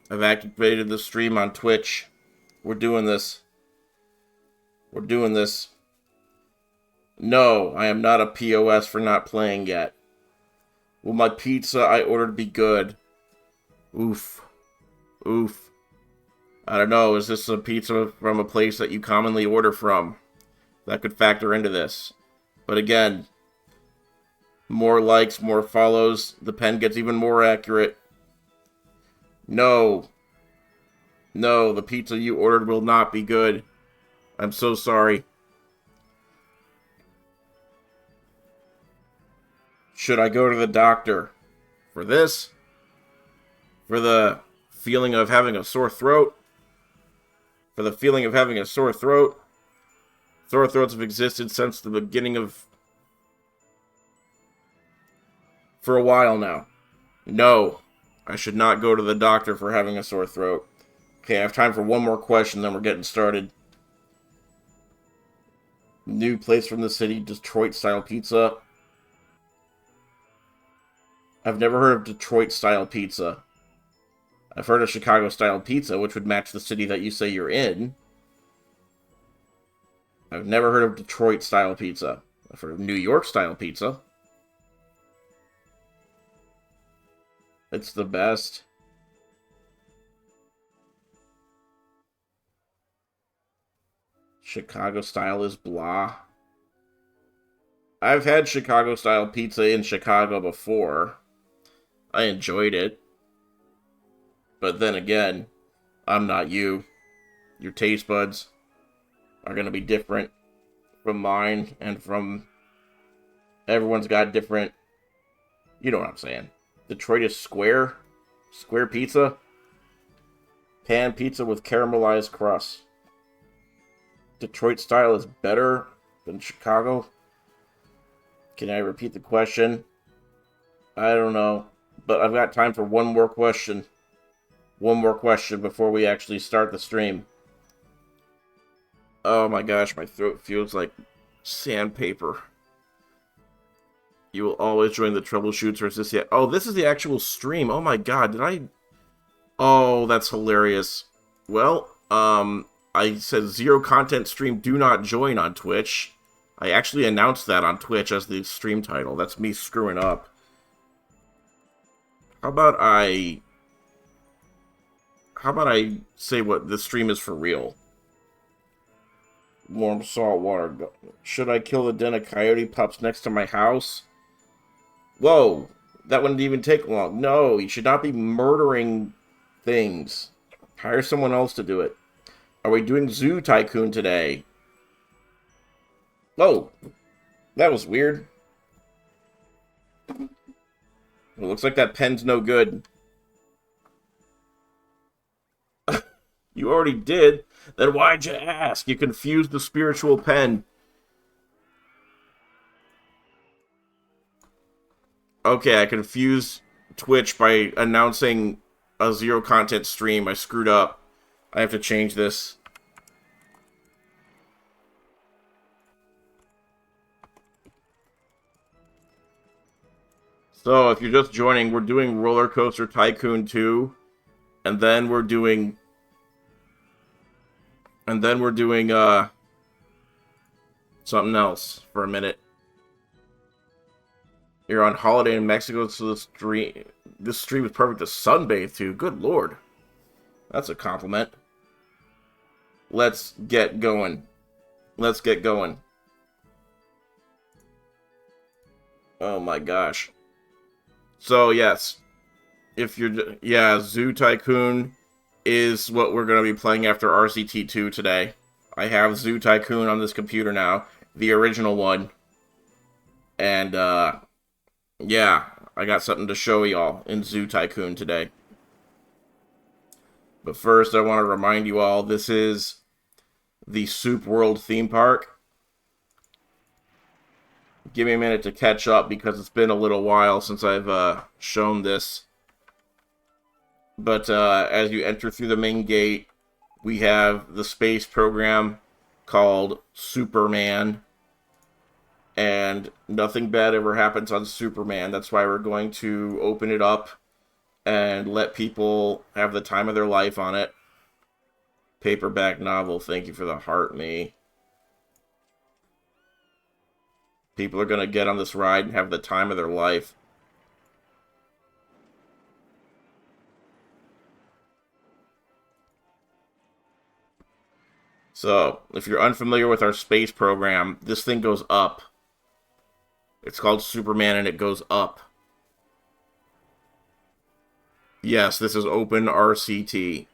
I've activated the stream on Twitch. We're doing this. We're doing this. No, I am not a POS for not playing yet. Will my pizza I ordered be good? Oof. Oof. I don't know. Is this a pizza from a place that you commonly order from? That could factor into this. But again, more likes, more follows. The pen gets even more accurate. No. No, the pizza you ordered will not be good. I'm so sorry. Should I go to the doctor? For this? For the feeling of having a sore throat? For the feeling of having a sore throat? Sore throats have existed since the beginning of... for a while now. No. I should not go to the doctor for having a sore throat. Okay, I have time for one more question, then we're getting started. New place from the city, Detroit-style pizza. I've never heard of Detroit-style pizza. I've heard of Chicago-style pizza, which would match the city that you say you're in. I've never heard of Detroit-style pizza. I've heard of New York-style pizza. It's the best. Chicago-style is blah. I've had Chicago-style pizza in Chicago before. I enjoyed it. But then again, I'm not you. Your taste buds are going to be different from mine and from... everyone's got different... you know what I'm saying. Detroit is square. Square pizza. Pan pizza with caramelized crust. Detroit style is better than Chicago. Can I repeat the question? I don't know. But I've got time for one more question. One more question before we actually start the stream. Oh my gosh, my throat feels like sandpaper. You will always join the troubleshoots, or is this yet? Oh, this is the actual stream. Oh my god, did I... oh, that's hilarious. Well, I said zero content stream, do not join on Twitch. I actually announced that on Twitch as the stream title. That's me screwing up. How about I say what the stream is for real? Warm salt water. Should I kill the den of coyote pups next to my house? Whoa, that wouldn't even take long. No, you should not be murdering things. Hire someone else to do it. Are we doing Zoo Tycoon today? Oh, that was weird. It looks like that pen's no good. You already did. Then why'd you ask? You confused the spiritual pen. Okay, I confused Twitch by announcing a zero content stream. I screwed up. I have to change this. So, if you're just joining, we're doing Roller Coaster Tycoon 2. And then we're doing... something else for a minute. You're on holiday in Mexico, so this stream is perfect to sunbathe to. Good lord. That's a compliment. Let's get going. Let's get going. Oh my gosh. So, yes. If you're... yeah, Zoo Tycoon is what we're going to be playing after RCT2 today. I have Zoo Tycoon on this computer now. The original one. And, yeah, I got something to show y'all in Zoo Tycoon today. But first, I want to remind you all, this is the Soup World theme park. Give me a minute to catch up because it's been a little while since I've shown this. But as you enter through the main gate, we have the space program called Superman. And nothing bad ever happens on Superman. That's why we're going to open it up and let people have the time of their life on it. Paperback novel, thank you for the heart, me. People are going to get on this ride and have the time of their life. So, if you're unfamiliar with our space program, this thing goes up. It's called Superman and it goes up. Yes, this is open RCT.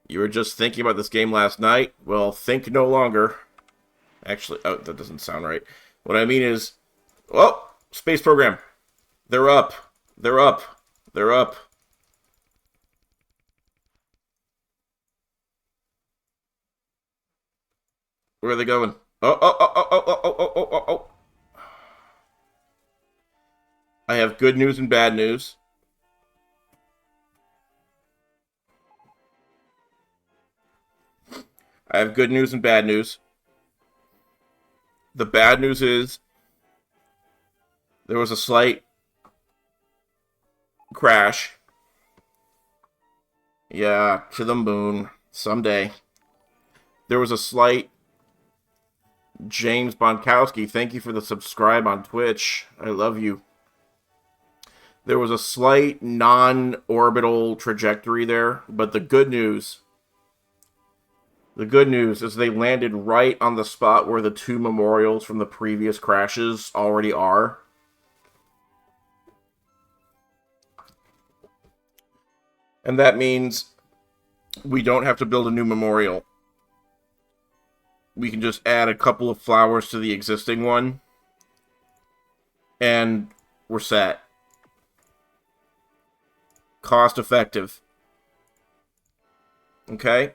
You were just thinking about this game last night? Well, think no longer. Actually, oh, that doesn't sound right. What I mean is, oh, space program. They're up. They're up. They're up. Where are they going? Oh, oh, oh, oh, oh, oh, oh, oh, oh, oh. I have good news and bad news. I have good news and bad news. The bad news is there was a slight crash. Yeah, to the moon. Someday. There was a slight... James Bonkowski, thank you for the subscribe on Twitch. I love you. There was a slight non-orbital trajectory there, but the good news is they landed right on the spot where the two memorials from the previous crashes already are. And that means we don't have to build a new memorial. We can just add a couple of flowers to the existing one. And we're set. Cost effective. Okay?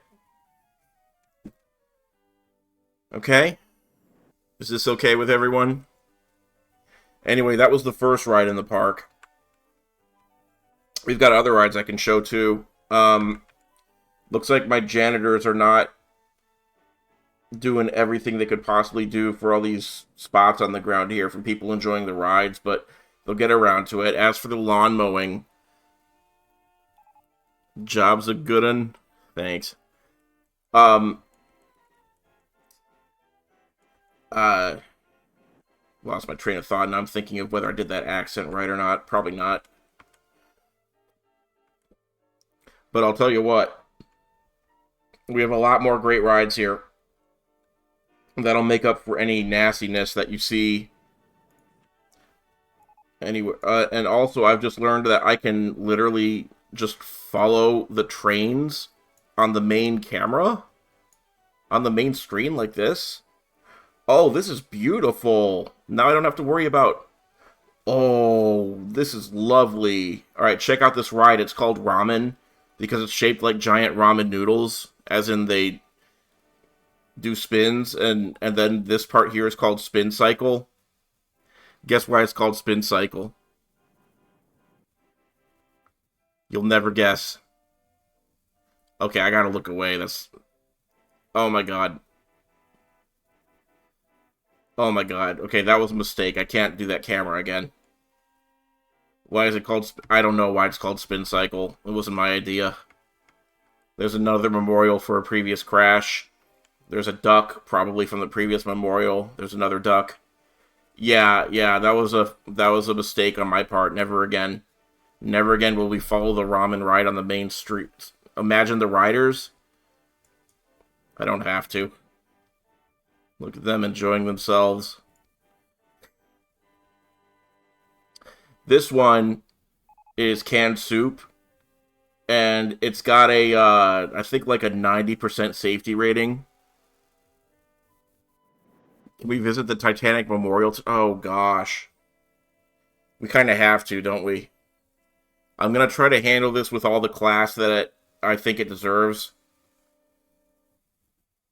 Okay? Is this okay with everyone? Anyway, that was the first ride in the park. We've got other rides I can show too. Looks like my janitors are not doing everything they could possibly do for all these spots on the ground here from people enjoying the rides, but they'll get around to it. As for the lawn mowing, job's a good one. Thanks. Lost my train of thought, and I'm thinking of whether I did that accent right or not. Probably not. But I'll tell you what. We have a lot more great rides here. That'll make up for any nastiness that you see anywhere. And also, I've just learned that I can literally just follow the trains on the main camera. On the main screen like this. Oh, this is beautiful. Now I don't have to worry about... Oh, this is lovely. Alright, check out this ride. It's called Ramen because it's shaped like giant ramen noodles, as in they do spins, and then this part here is called Spin Cycle. Guess why it's called Spin Cycle? You'll never guess. Okay, I gotta look away. That's... Oh my god. Oh my god. Okay, that was a mistake. I can't do that camera again. Why is it called... I don't know why it's called Spin Cycle. It wasn't my idea. There's another memorial for a previous crash. There's a duck, probably from the previous memorial. There's another duck. Yeah, that was a mistake on my part. Never again. Never again will we follow the ramen ride on the main street. Imagine the riders. I don't have to. Look at them enjoying themselves. This one is canned soup. And it's got a, I think like a 90% safety rating. Can we visit the Titanic Memorial? Oh, gosh. We kind of have to, don't we? I'm going to try to handle this with all the class that I think it deserves.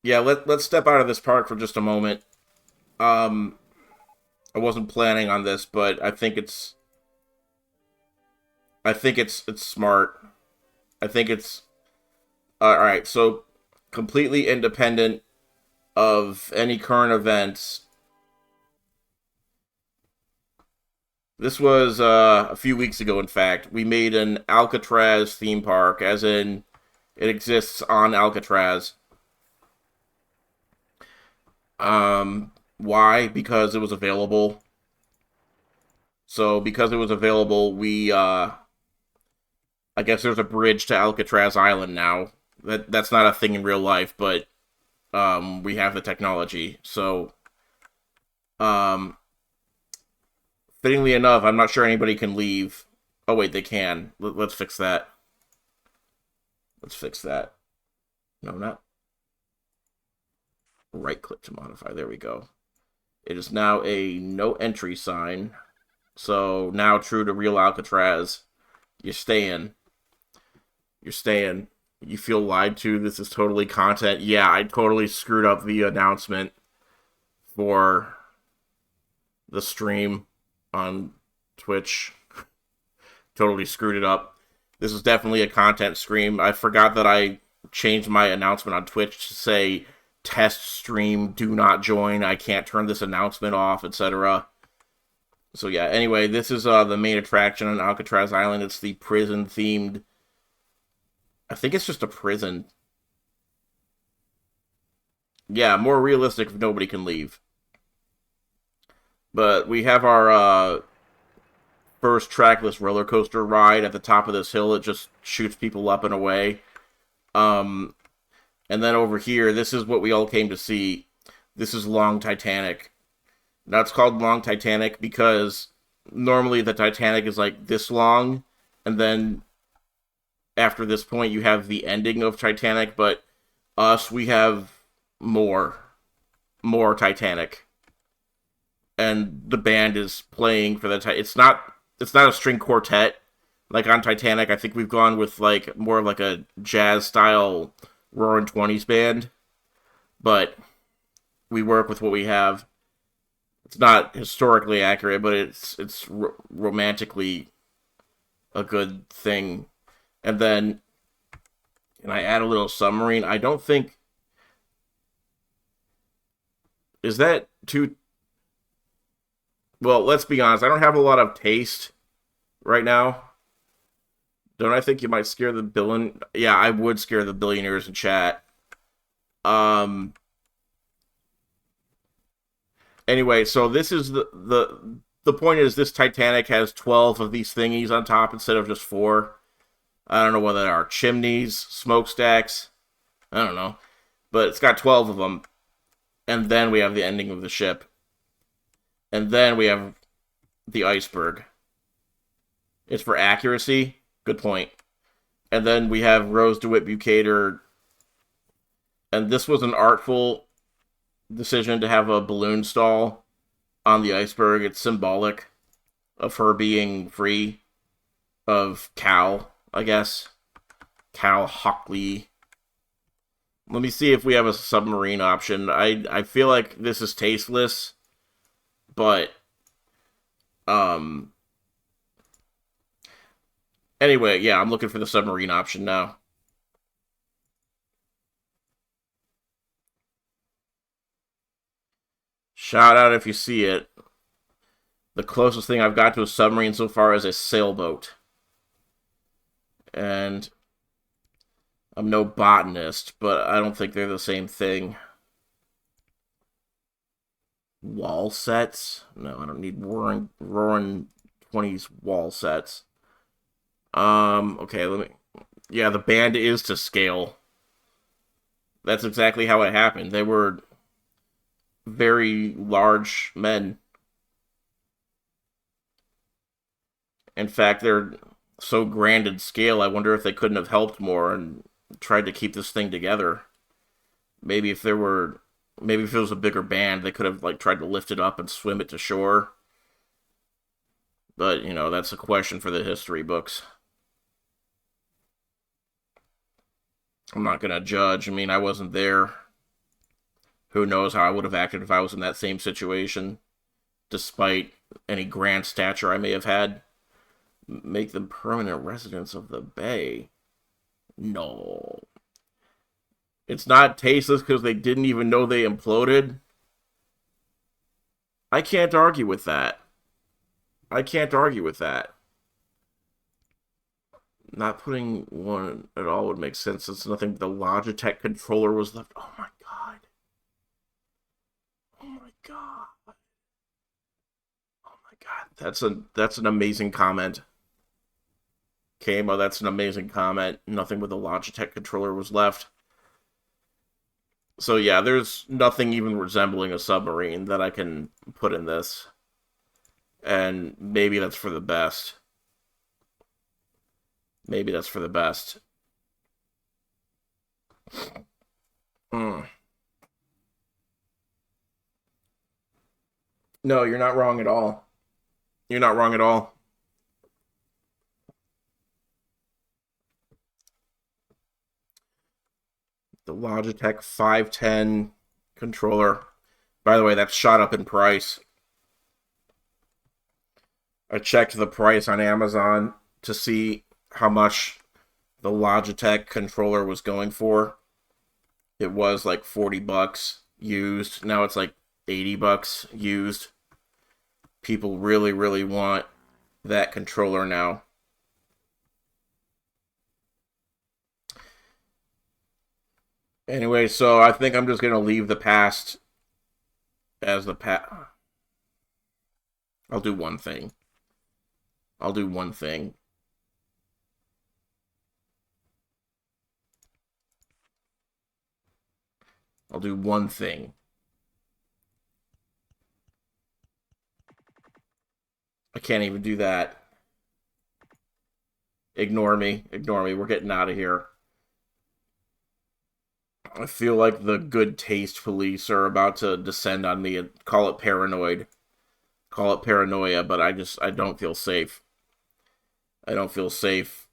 Yeah, let's step out of this park for just a moment. I wasn't planning on this, but I think it's smart. I think it's... Alright, so completely independent of any current events, This was a few weeks ago, in fact. We made an Alcatraz theme park, as in it exists on Alcatraz. Why? Because it was available. So, because it was available, I guess there's a bridge to Alcatraz Island now. That's not a thing in real life, but we have the technology. So, um, fittingly enough, I'm not sure anybody can leave. Oh wait, they can. Let's fix that. Let's fix that. No, not right click to modify. There we go. It is now a no entry sign. So now, true to real Alcatraz, you're staying. You're staying. You feel lied to. This is totally content. Yeah, I totally screwed up the announcement for the stream on Twitch. Totally screwed it up. This is definitely a content stream. I forgot that I changed my announcement on Twitch to say test stream, do not join, I can't turn this announcement off, etc. So yeah, anyway, this is the main attraction on Alcatraz Island. It's the prison-themed... I think it's just a prison. Yeah, more realistic if nobody can leave. But we have our first trackless roller coaster ride at the top of this hill. It just shoots people up and away. And then over here, this is what we all came to see. This is Long Titanic. Now it's called Long Titanic because normally the Titanic is like this long, and then after this point you have the ending of Titanic, but we have more Titanic. And the band is playing for the it's not a string quartet like on Titanic. I think we've gone with like more of like a jazz style Roaring 20s band, but we work with what we have. It's not historically accurate, but it's romantically a good thing. And then, can I add a little submarine? I don't think... Is that too... Well, let's be honest. I don't have a lot of taste right now. Don't I think you might scare the billion... Yeah, I would scare the billionaires in chat. Anyway, so this is the point is this Titanic has 12 of these thingies on top instead of just 4. I don't know whether they are chimneys, smokestacks. I don't know. But it's got 12 of them. And then we have the ending of the ship. And then we have the iceberg. It's for accuracy. Good point. And then we have Rose DeWitt Bukater. And this was an artful decision to have a balloon stall on the iceberg. It's symbolic of her being free of Cal, I guess. Cal Hockley. Let me see if we have a submarine option. I feel like this is tasteless, but anyway, yeah, I'm looking for the submarine option now. Shout out if you see it. The closest thing I've got to a submarine so far is a sailboat. And I'm no botanist, but I don't think they're the same thing. Wall sets? No, I don't need roaring 20s wall sets. Okay, let me... Yeah, the band is to scale. That's exactly how it happened. They were very large men. In fact, they're so grand in scale, I wonder if they couldn't have helped more and tried to keep this thing together. Maybe if it was a bigger band, they could have like tried to lift it up and swim it to shore. But, that's a question for the history books. I'm not gonna judge. I mean, I wasn't there. Who knows how I would have acted if I was in that same situation, despite any grand stature I may have had. Make them permanent residents of the bay. No. It's not tasteless because they didn't even know they imploded. I can't argue with that. I can't argue with that. Not putting one at all would make sense since nothing but the Logitech controller was left. Oh my god. Oh my god. Oh my god. That's an amazing comment. Kamo, that's an amazing comment. Nothing but the Logitech controller was left. So yeah, there's nothing even resembling a submarine that I can put in this. And maybe that's for the best. Maybe that's for the best. Mm. No, you're not wrong at all. You're not wrong at all. The Logitech 510 controller. By the way, that's shot up in price. I checked the price on Amazon to see how much the Logitech controller was going for. It was like 40 bucks used. Now it's like 80 bucks used. People really, really want that controller now. Anyway, so I think I'm just going to leave the past as the past. I'll do one thing. I'll do one thing. I'll do one thing. I can't even do that. Ignore me. Ignore me. We're getting out of here. I feel like the good taste police are about to descend on me and call it paranoid. Call it paranoia, but I don't feel safe. I don't feel safe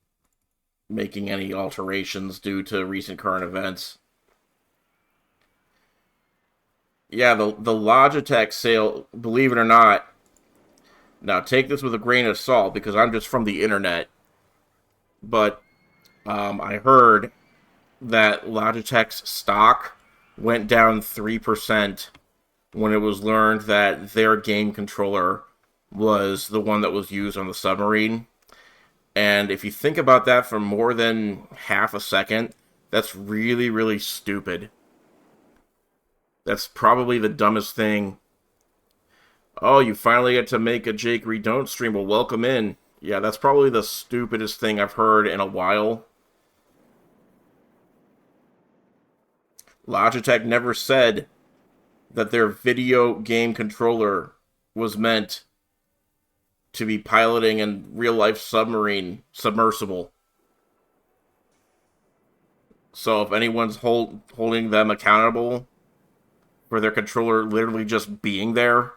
making any alterations due to recent current events. Yeah, the Logitech sale, believe it or not, now take this with a grain of salt because I'm just from the internet, but I heard that Logitech's stock went down 3% when it was learned that their game controller was the one that was used on the submarine. And if you think about that for more than half a second, that's really, really stupid. That's probably the dumbest thing. Oh, you finally get to make a jakeydon't stream. Well, welcome in. Yeah, that's probably the stupidest thing I've heard in a while. Logitech never said that their video game controller was meant to be piloting a real-life submarine submersible. So if anyone's holding them accountable for their controller literally just being there,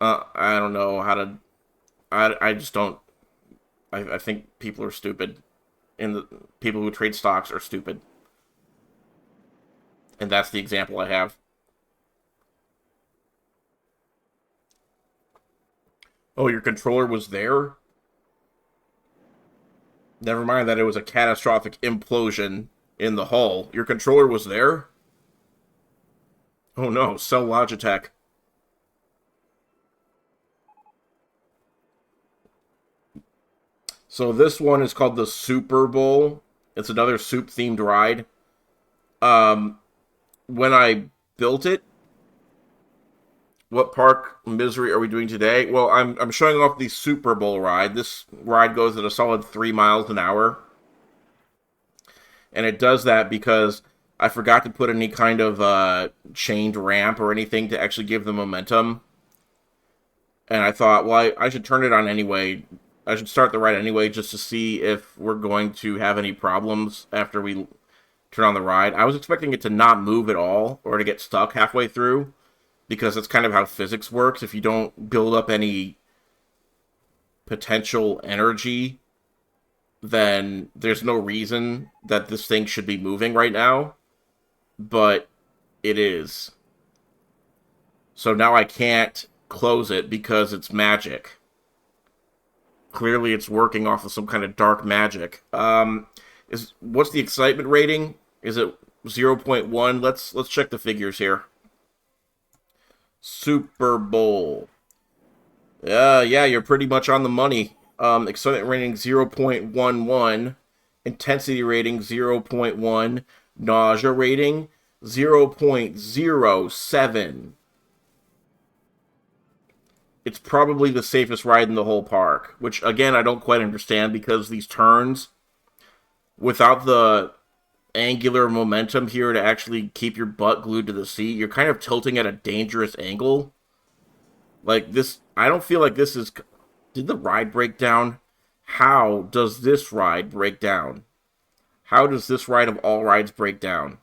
I don't know how to. I just don't. I think people are stupid, and the people who trade stocks are stupid, and that's the example I have. Oh, your controller was there? Never mind that it was a catastrophic implosion in the hull. Your controller was there? Oh no, sell Logitech. So this one is called the Super Bowl. It's another soup-themed ride. Um, when I built it, what park misery are we doing today? Well, I'm showing off the Super Bowl ride. This ride goes at a solid 3 miles an hour. And it does that because I forgot to put any kind of chained ramp or anything to actually give the momentum. And I thought, well, I should turn it on anyway. I should start the ride anyway just to see if we're going to have any problems after we turn on the ride. I was expecting it to not move at all or to get stuck halfway through because that's kind of how physics works. If you don't build up any potential energy, then there's no reason that this thing should be moving right now. But it is. So now I can't close it because it's magic. Clearly it's working off of some kind of dark magic. What's the excitement rating? Is it 0.1? Let's check the figures here. Super Bowl. Yeah, you're pretty much on the money. Excitement rating 0.11, intensity rating 0.1, nausea rating 0.07. It's probably the safest ride in the whole park, which again I don't quite understand because these turns without the angular momentum here to actually keep your butt glued to the seat, you're kind of tilting at a dangerous angle. Like this, I don't feel like this is. Did the ride break down? How does this ride break down? How does this ride of all rides break down?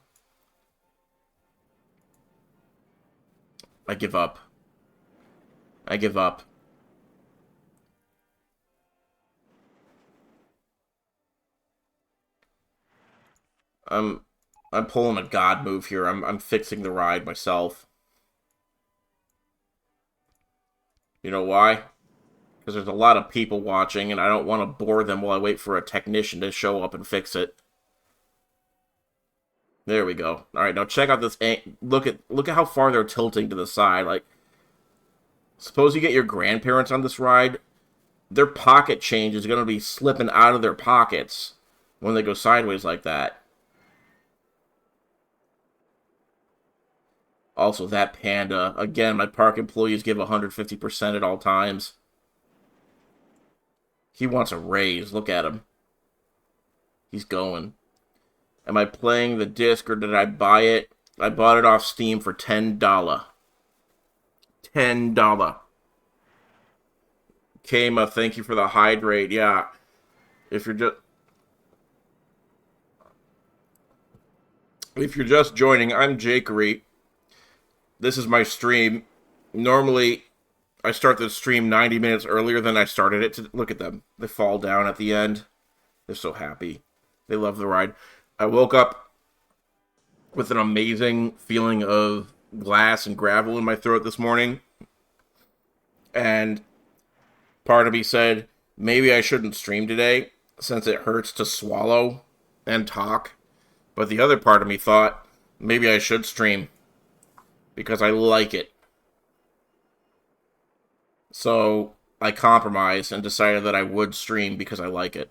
I give up. I give up. I'm I'm pulling a god move here. I'm fixing the ride myself. You know why? Because there's a lot of people watching, and I don't want to bore them while I wait for a technician to show up and fix it. There we go. All right, now check out this. Look at how far they're tilting to the side. Like, suppose you get your grandparents on this ride, their pocket change is going to be slipping out of their pockets when they go sideways like that. Also, that panda. Again, my park employees give 150% at all times. He wants a raise. Look at him. He's going. Am I playing the disc or did I buy it? I bought it off Steam for $10. $10. Kama, thank you for the hydrate. Yeah. If you're just joining, I'm Jakery. This is my stream. Normally I start the stream 90 minutes earlier than I started it. Look at them. They fall down at the end. They're so happy. They love the ride. I woke up with an amazing feeling of glass and gravel in my throat this morning. And part of me said, maybe I shouldn't stream today since it hurts to swallow and talk. But the other part of me thought, maybe I should stream because I like it. So I compromised and decided that I would stream because I like it.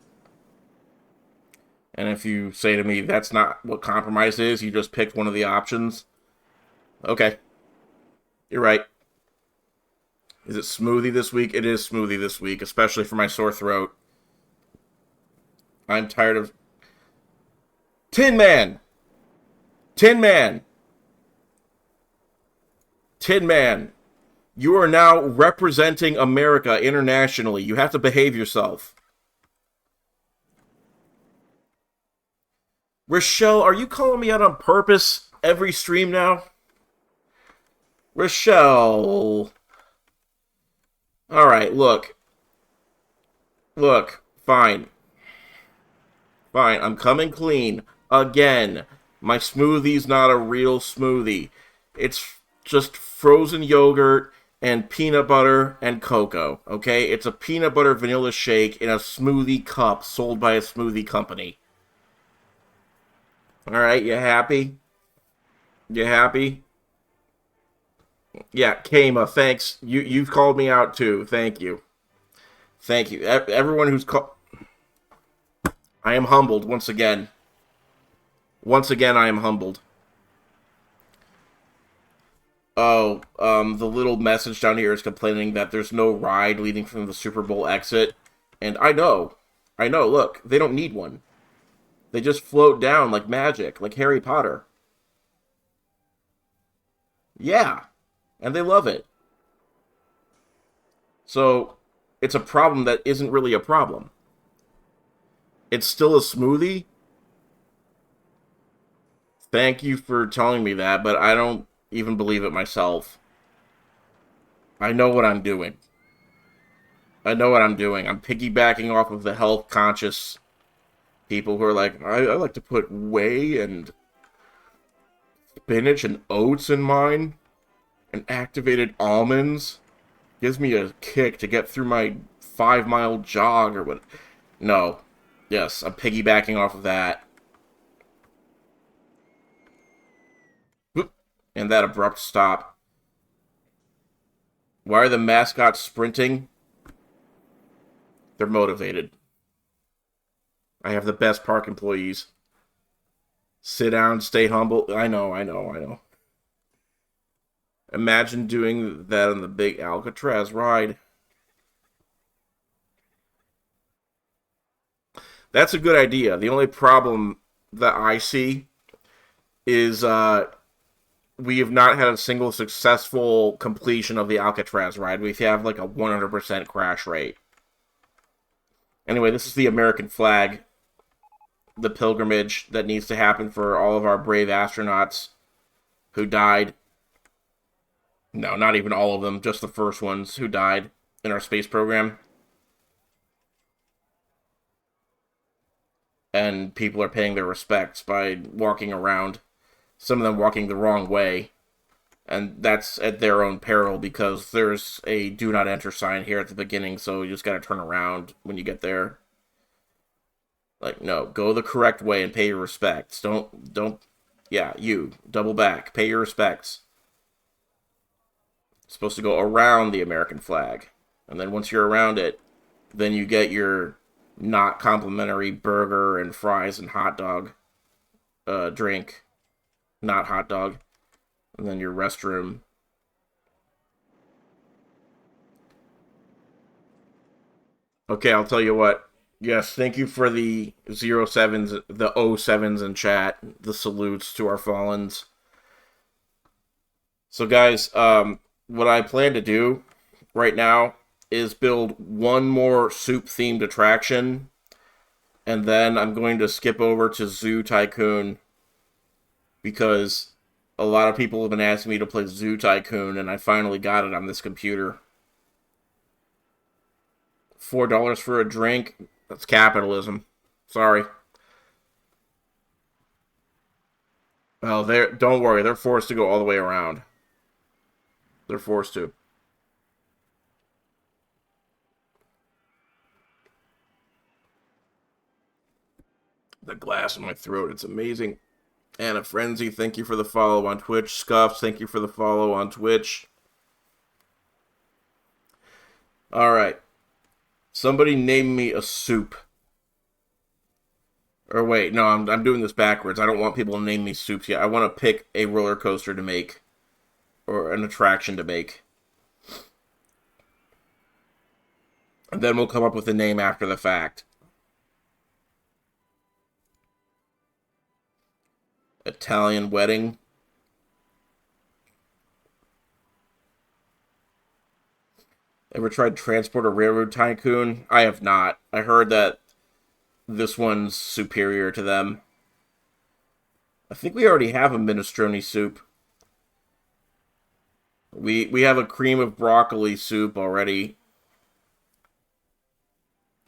And if you say to me, that's not what compromise is, you just picked one of the options, okay, you're right. Is it smoothie this week? It is smoothie this week, especially for my sore throat. I'm tired of... Tin Man! Tin Man! Tin Man! You are now representing America internationally. You have to behave yourself. Rochelle, are you calling me out on purpose every stream now? Rochelle. Alright, look. Look, fine. Fine, I'm coming clean. Again, my smoothie's not a real smoothie. It's just frozen yogurt and peanut butter and cocoa, okay? It's a peanut butter vanilla shake in a smoothie cup sold by a smoothie company. Alright, you happy? You happy? Yeah, Kama, thanks. You've called me out too. Thank you. Thank you. Everyone who's called... I am humbled once again. Once again, I am humbled. Oh, the little message down here is complaining that there's no ride leading from the Super Bowl exit. And I know, look, they don't need one. They just float down like magic, like Harry Potter. Yeah, and they love it. So, it's a problem that isn't really a problem. It's still a smoothie. Thank you for telling me that, but I don't even believe it myself. I know what I'm doing. I know what I'm doing. I'm piggybacking off of the health conscious people who are like, I like to put whey and spinach and oats in mine, and activated almonds. Gives me a kick to get through my 5-mile jog or what. No. Yes, I'm piggybacking off of that. And that abrupt stop. Why are the mascots sprinting? They're motivated. I have the best park employees. Sit down, stay humble. I know. Imagine doing that on the big Alcatraz ride. That's a good idea. The only problem that I see is we have not had a single successful completion of the Alcatraz ride. We have like a 100% crash rate. Anyway, this is the American flag, the pilgrimage that needs to happen for all of our brave astronauts who died. No, not even all of them, just the first ones who died in our space program. And people are paying their respects by walking around, some of them walking the wrong way. And that's at their own peril because there's a do not enter sign here at the beginning, so you just gotta turn around when you get there. Like, no, go the correct way and pay your respects. Yeah, you, double back, pay your respects. It's supposed to go around the American flag. And then once you're around it, then you get your not complimentary burger and fries and hot dog drink. Not hot dog. And then your restroom. Okay, I'll tell you what. Yes, thank you for the 07s, the 07s in chat. The salutes to our fallens. So guys, what I plan to do right now is build one more soup-themed attraction. And then I'm going to skip over to Zoo Tycoon. Because a lot of people have been asking me to play Zoo Tycoon, and I finally got it on this computer. $4 for a drink? That's capitalism. Sorry. Well, don't worry. They're forced to go all the way around. They're forced to. The glass in my throat. It's amazing. Anna Frenzy, thank you for the follow on Twitch. Scuffs, thank you for the follow on Twitch. Alright. Somebody name me a soup. Or wait, no, I'm doing this backwards. I don't want people to name me soups yet. I want to pick a roller coaster to make. Or an attraction to make. And then we'll come up with a name after the fact. Italian wedding. Ever tried Transport or Railroad Tycoon? I have not. I heard that this one's superior to them. I think we already have a minestrone soup. We have a cream of broccoli soup already.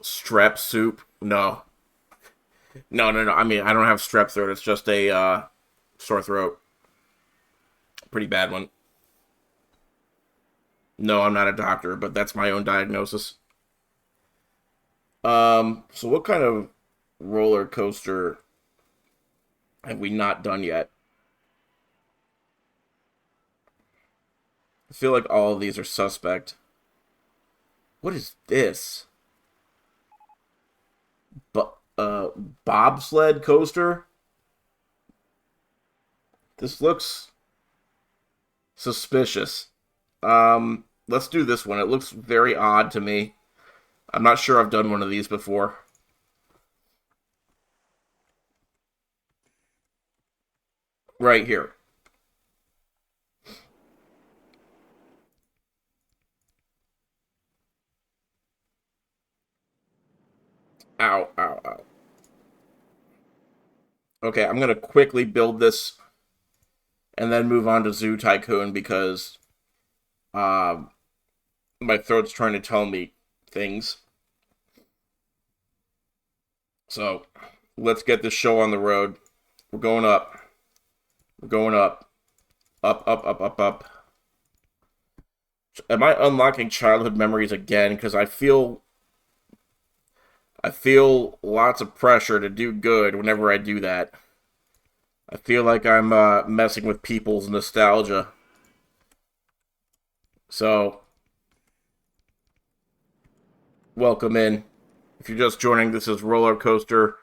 Strep soup? No. No. I mean, I don't have strep throat. It's just a sore throat. Pretty bad one. No, I'm not a doctor, but that's my own diagnosis. So what kind of roller coaster have we not done yet? I feel like all of these are suspect. What is this? Bobsled coaster? This looks suspicious. Let's do this one. It looks very odd to me. I'm not sure I've done one of these before. Right here. Ow, ow, ow. Okay, I'm going to quickly build this and then move on to Zoo Tycoon because my throat's trying to tell me things. So, let's get this show on the road. We're going up. We're going up. Up, up, up, up, up. Am I unlocking childhood memories again? Because I feel lots of pressure to do good whenever I do that. I feel like I'm messing with people's nostalgia. So, welcome in. If you're just joining, this is Roller Coaster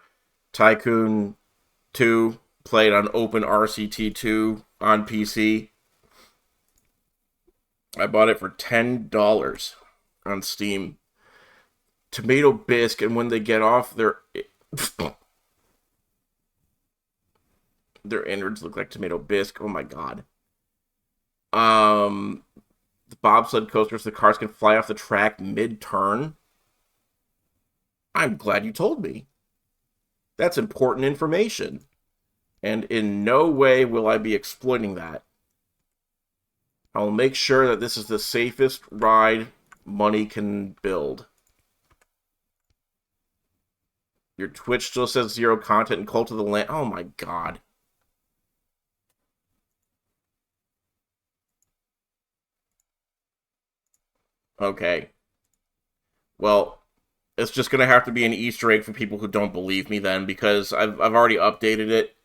Tycoon 2, played on Open RCT2 on PC. I bought it for $10 on Steam. Tomato bisque, and when they get off, their innards look like tomato bisque. Oh my god. The bobsled coasters, the cars can fly off the track mid-turn. I'm glad you told me. That's important information. And in no way will I be exploiting that. I'll make sure that this is the safest ride money can build. Your Twitch still says 0 content and Cult of the Lamb. Oh my god. Okay. Well, it's just going to have to be an Easter egg for people who don't believe me then, because I've already updated it.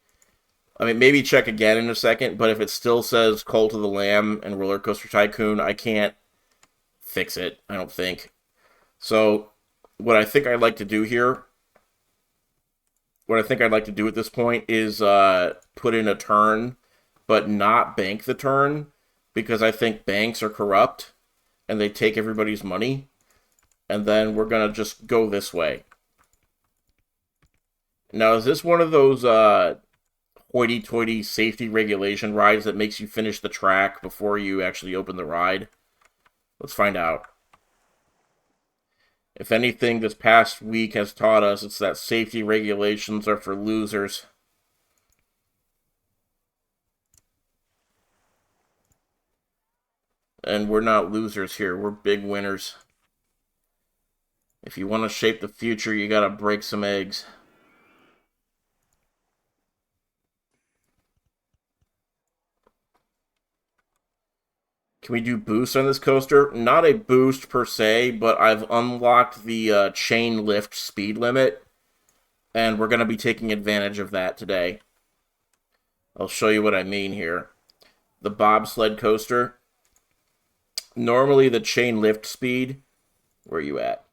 I mean, maybe check again in a second, but if it still says Cult of the Lamb and Roller Coaster Tycoon, I can't fix it, I don't think. So, what I think I'd like to do here, what I think I'd like to do at this point is put in a turn, but not bank the turn, because I think banks are corrupt, and they take everybody's money. And then we're going to just go this way. Now, is this one of those hoity-toity safety regulation rides that makes you finish the track before you actually open the ride? Let's find out. If anything this past week has taught us, it's that safety regulations are for losers. And we're not losers here, we're big winners. If you want to shape the future, you gotta break some eggs. Can we do boost on this coaster? Not a boost per se, but I've unlocked the chain lift speed limit, and we're going to be taking advantage of that today. I'll show you what I mean here. The bobsled coaster. Normally the chain lift speed, where are you at?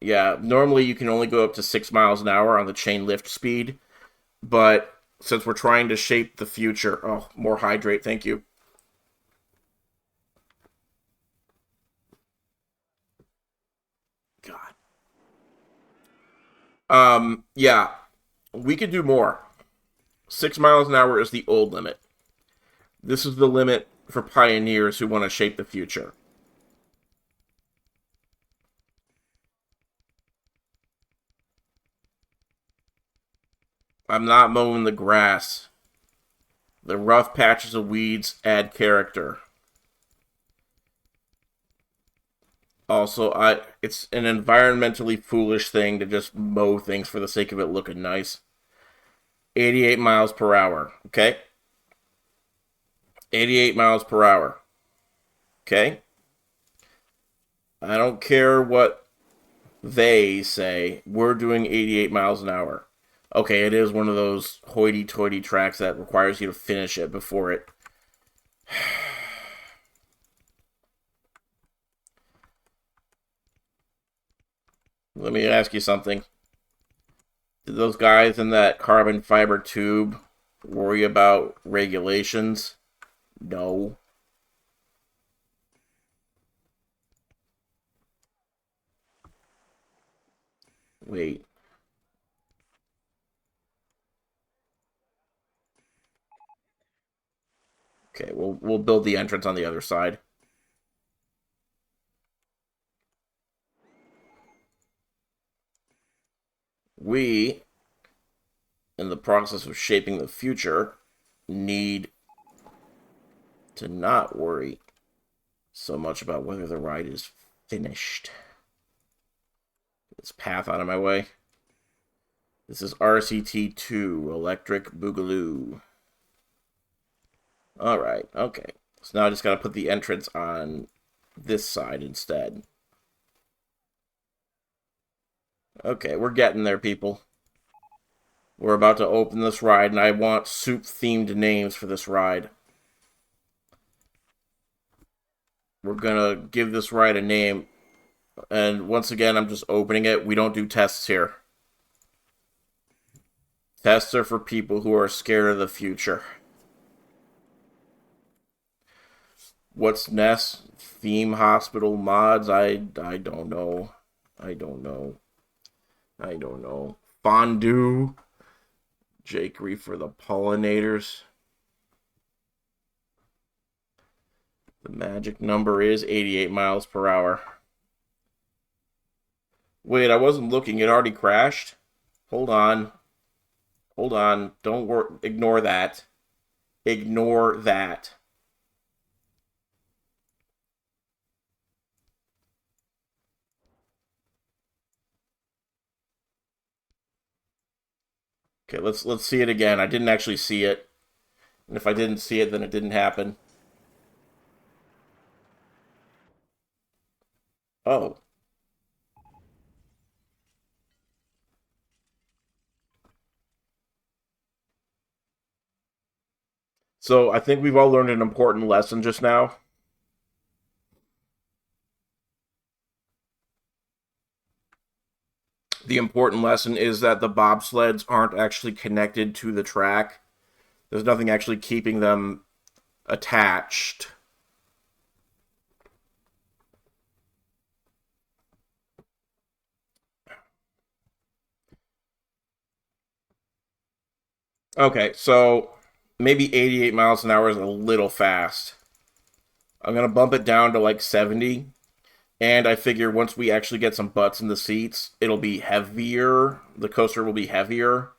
Yeah, normally you can only go up to 6 miles an hour on the chain lift speed, but since we're trying to shape the future... Oh, more hydrate, thank you. God. Yeah, we could do more. 6 miles an hour is the old limit. This is the limit for pioneers who want to shape the future. I'm not mowing the grass. The rough patches of weeds add character. Also, it's an environmentally foolish thing to just mow things for the sake of it looking nice. 88 miles per hour, okay? 88 miles per hour. Okay? I don't care what they say. We're doing 88 miles an hour. Okay, it is one of those hoity-toity tracks that requires you to finish it before it... Let me ask you something. Did those guys in that carbon fiber tube worry about regulations? No. Wait. Okay, we'll build the entrance on the other side. We, in the process of shaping the future, need to not worry so much about whether the ride is finished. Get this path out of my way. This is RCT2, Electric Boogaloo. Alright, okay. So now I just gotta put the entrance on this side instead. Okay, we're getting there, people. We're about to open this ride, and I want soup-themed names for this ride. We're gonna give this ride a name. And once again, I'm just opening it. We don't do tests here. Tests are for people who are scared of the future. What's next? Theme hospital mods? I don't know. I don't know. I don't know. Fondue. Jakery for the pollinators. The magic number is 88 miles per hour. Wait, I wasn't looking. It already crashed? Hold on. Hold on. Don't worry. Ignore that. Ignore that. Okay, let's see it again. I didn't actually see it. And if I didn't see it, then it didn't happen. Oh. So I think we've all learned an important lesson just now. The important lesson is that the bobsleds aren't actually connected to the track. There's nothing actually keeping them attached. Okay, so maybe 88 miles an hour is a little fast. I'm going to bump it down to like 70. And I figure once we actually get some butts in the seats, it'll be heavier. The coaster will be heavier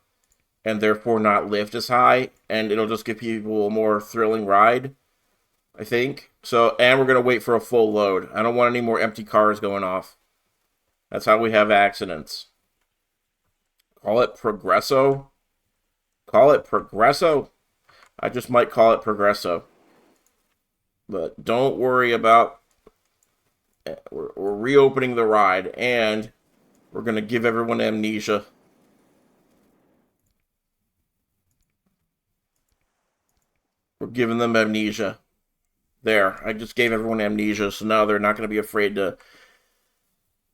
and therefore not lift as high. And it'll just give people a more thrilling ride, I think. So, and we're going to wait for a full load. I don't want any more empty cars going off. That's how we have accidents. Call it Progresso. Call it Progresso. I just might call it Progresso. But don't worry about... We're reopening the ride, and we're going to give everyone amnesia. We're giving them amnesia. There, I just gave everyone amnesia, so now they're not going to be afraid to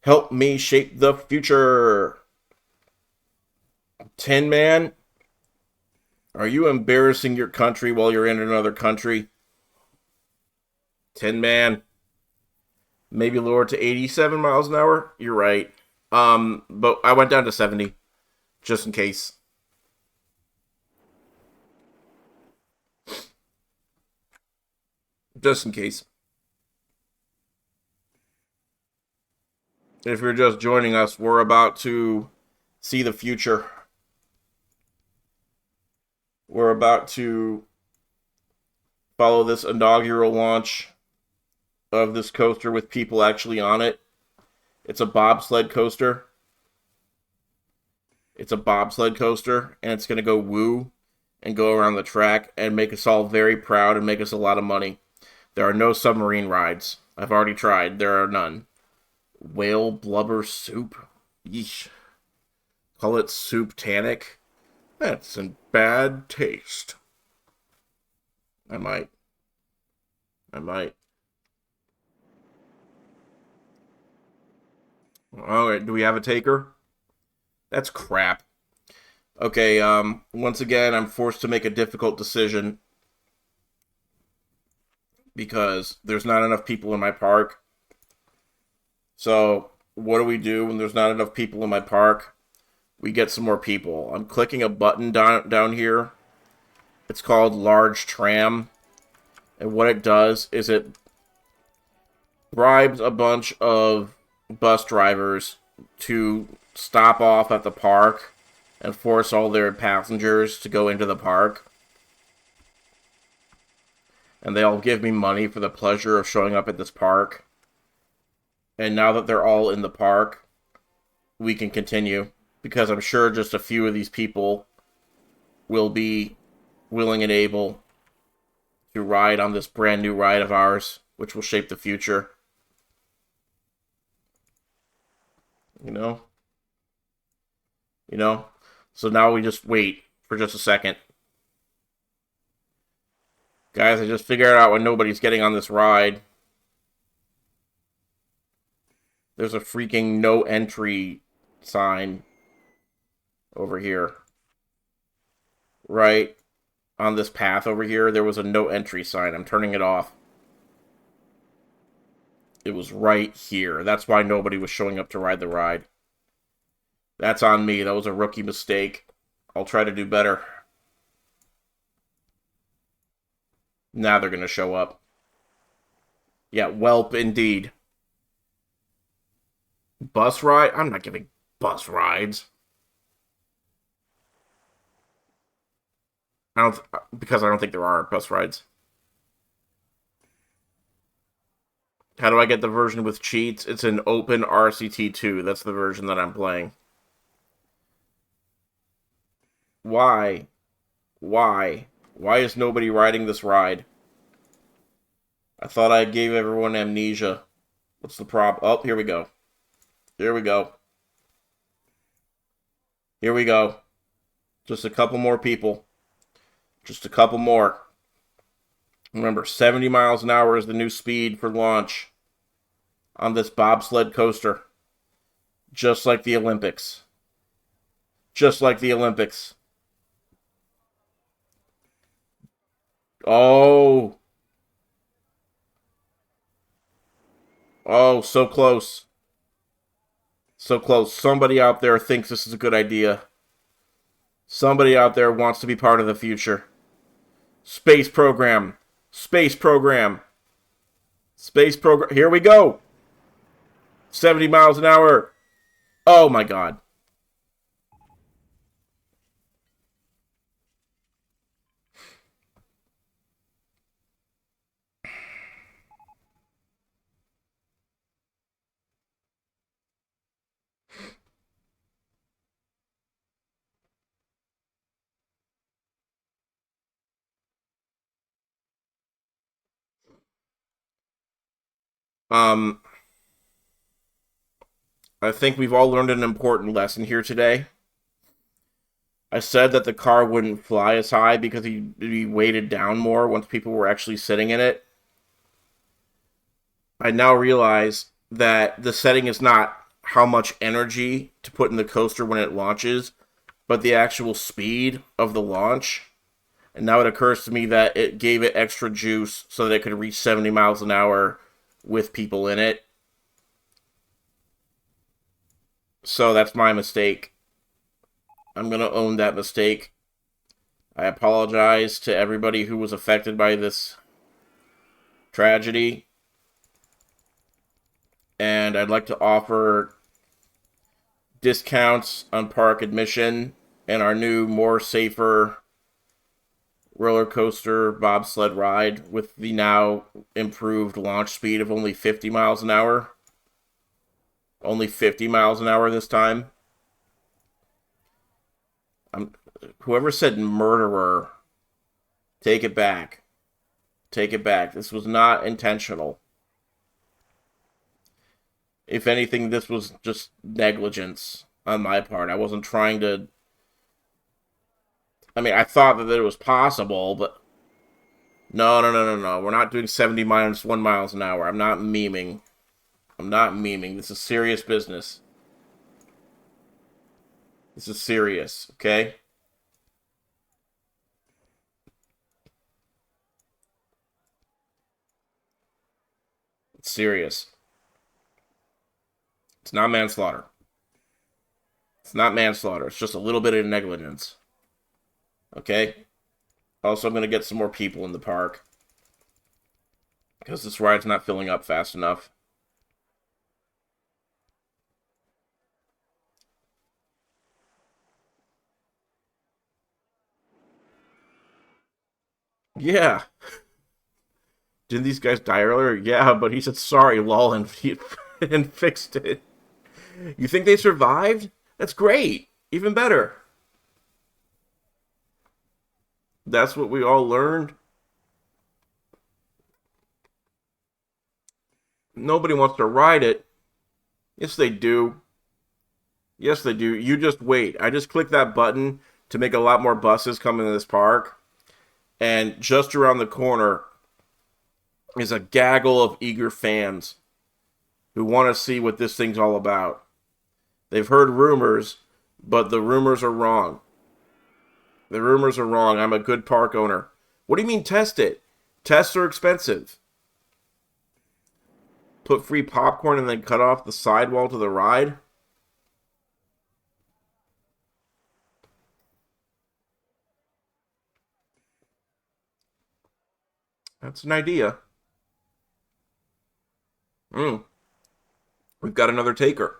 help me shape the future. Tin Man, are you embarrassing your country while you're in another country? Tin Man, maybe lower to 87 miles an hour? You're right. But I went down to 70, just in case. Just in case. If you're just joining us, we're about to see the future. We're about to follow this inaugural launch of this coaster with people actually on it. It's a bobsled coaster. It's a bobsled coaster, and it's going to go woo and go around the track and make us all very proud and make us a lot of money. There are no submarine rides. I've already tried. There are none. Whale blubber soup? Yeesh. Call it soup tannic? That's in bad taste. I might. I might. Alright, do we have a taker? That's crap. Okay, once again, I'm forced to make a difficult decision because there's not enough people in my park. So, what do we do when there's not enough people in my park? We get some more people. I'm clicking a button down here. It's called Large Tram. And what it does is it bribes a bunch of bus drivers to stop off at the park and force all their passengers to go into the park. And they all give me money for the pleasure of showing up at this park. And now that they're all in the park, we can continue. Because I'm sure just a few of these people will be willing and able to ride on this brand new ride of ours, which will shape the future. You know? You know? So now we just wait for just a second. Guys, I just figured out when nobody's getting on this ride. There's a freaking no entry sign over here. Right on this path over here, there was a no entry sign. I'm turning it off. It was right here. That's why nobody was showing up to ride the ride. That's on me. That was a rookie mistake. I'll try to do better. Now they're going to show up. Yeah, welp indeed. Bus ride? I'm not giving bus rides. Because I don't think there are bus rides. How do I get the version with cheats? It's an open RCT2. That's the version that I'm playing. Why? Why? Why is nobody riding this ride? I thought I gave everyone amnesia. What's the problem? Oh, here we go. Here we go. Here we go. Just a couple more people. Just a couple more. Remember, 70 miles an hour is the new speed for launch on this bobsled coaster. Just like the Olympics. Just like the Olympics. Oh. Oh, so close. So close. Somebody out there thinks this is a good idea. Somebody out there wants to be part of the future. Space program. Space program. Space program. Here we go. 70 miles an hour. Oh my god. I think we've all learned an important lesson here today. I said that the car wouldn't fly as high because he'd be weighted down more once people were actually sitting in it. I now realize that the setting is not how much energy to put in the coaster when it launches, but the actual speed of the launch. And now it occurs to me that it gave it extra juice so that it could reach 70 miles an hour with people in it. So that's my mistake. I'm going to own that mistake. I apologize to everybody who was affected by this tragedy. And I'd like to offer discounts on park admission and our new, more safer roller coaster bobsled ride with the now improved launch speed of only 50 miles an hour. Only 50 miles an hour this time. Whoever said murderer, take it back. Take it back. This was not intentional. If anything, this was just negligence on my part. I wasn't trying to... I mean, I thought that it was possible, but... No. We're not doing 70 minus 1 miles an hour. I'm not memeing. I'm not memeing. This is serious business. This is serious, okay? It's serious. It's not manslaughter. It's not manslaughter. It's just a little bit of negligence. Okay? Also, I'm going to get some more people in the park. Because this ride's not filling up fast enough. Yeah. Didn't these guys die earlier? Yeah, but he said sorry, lol, and, and fixed it. You think they survived? That's great. Even better. That's what we all learned. Nobody wants to ride it. Yes, they do. Yes, they do. You just wait. I just clicked that button to make a lot more buses come into this park. And just around the corner is a gaggle of eager fans who want to see what this thing's all about. They've heard rumors, but the rumors are wrong. The rumors are wrong. I'm a good park owner. What do you mean test it? Tests are expensive. Put free popcorn and then cut off the sidewall to the ride? That's an idea. We've got another taker.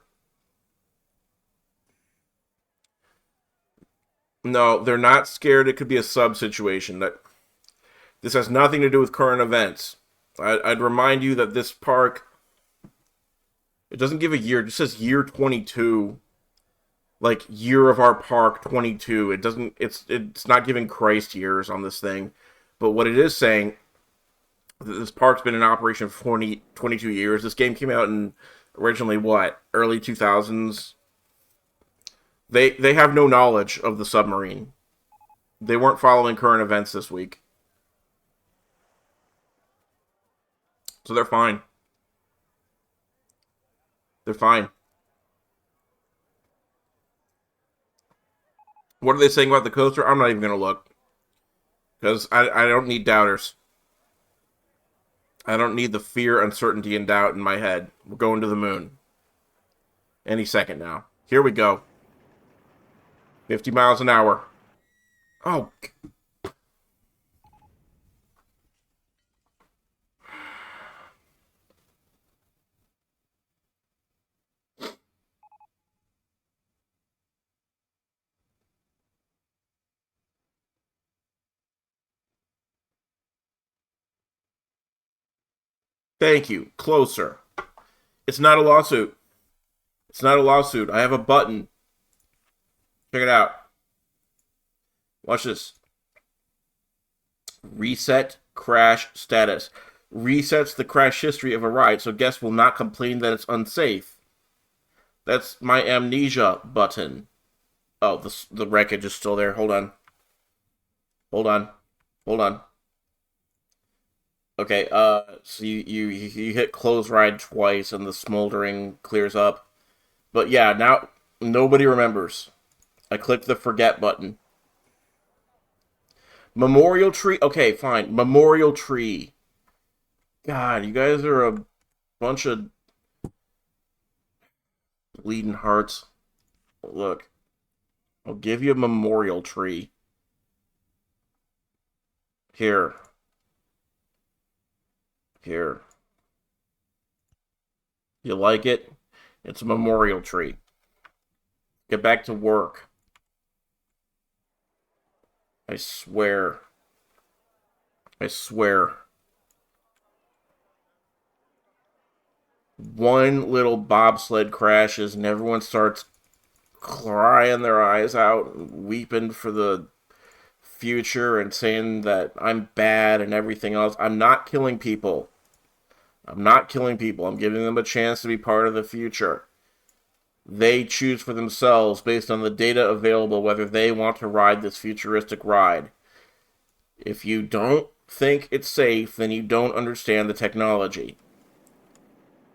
No, they're not scared it could be a sub situation. This has nothing to do with current events. I'd remind you that this park, it doesn't give a year. It just says year 22. Like year of our park 22. It doesn't. It's not giving Christ years on this thing. But what it is saying, this park's been in operation for 22 years. This game came out in originally what, early 2000s. They have no knowledge of the submarine. They weren't following current events this week. So they're fine. They're fine. What are they saying about the coaster? I'm not even going to look. Because I don't need doubters. I don't need the fear, uncertainty, and doubt in my head. We're going to the moon. Any second now. Here we go. 50 miles an hour. Oh. Thank you. Closer. It's not a lawsuit. It's not a lawsuit. I have a button. Check it out. Watch this. Reset crash status. Resets the crash history of a ride, so guests will not complain that it's unsafe. That's my amnesia button. Oh, the wreckage is still there. Hold on. Hold on. Hold on. Okay, so you hit close ride twice and the smoldering clears up. But yeah, now nobody remembers. I clicked the forget button. Memorial tree? Okay, fine. Memorial tree. God, you guys are a bunch of bleeding hearts. Look, I'll give you a memorial tree. Here. Here. You like it? It's a memorial tree. Get back to work. I swear. I swear. One little bobsled crashes and everyone starts crying their eyes out, weeping for the future and saying that I'm bad and everything else. I'm not killing people. I'm not killing people. I'm giving them a chance to be part of the future. They choose for themselves based on the data available whether they want to ride this futuristic ride. If you don't think it's safe, then you don't understand the technology.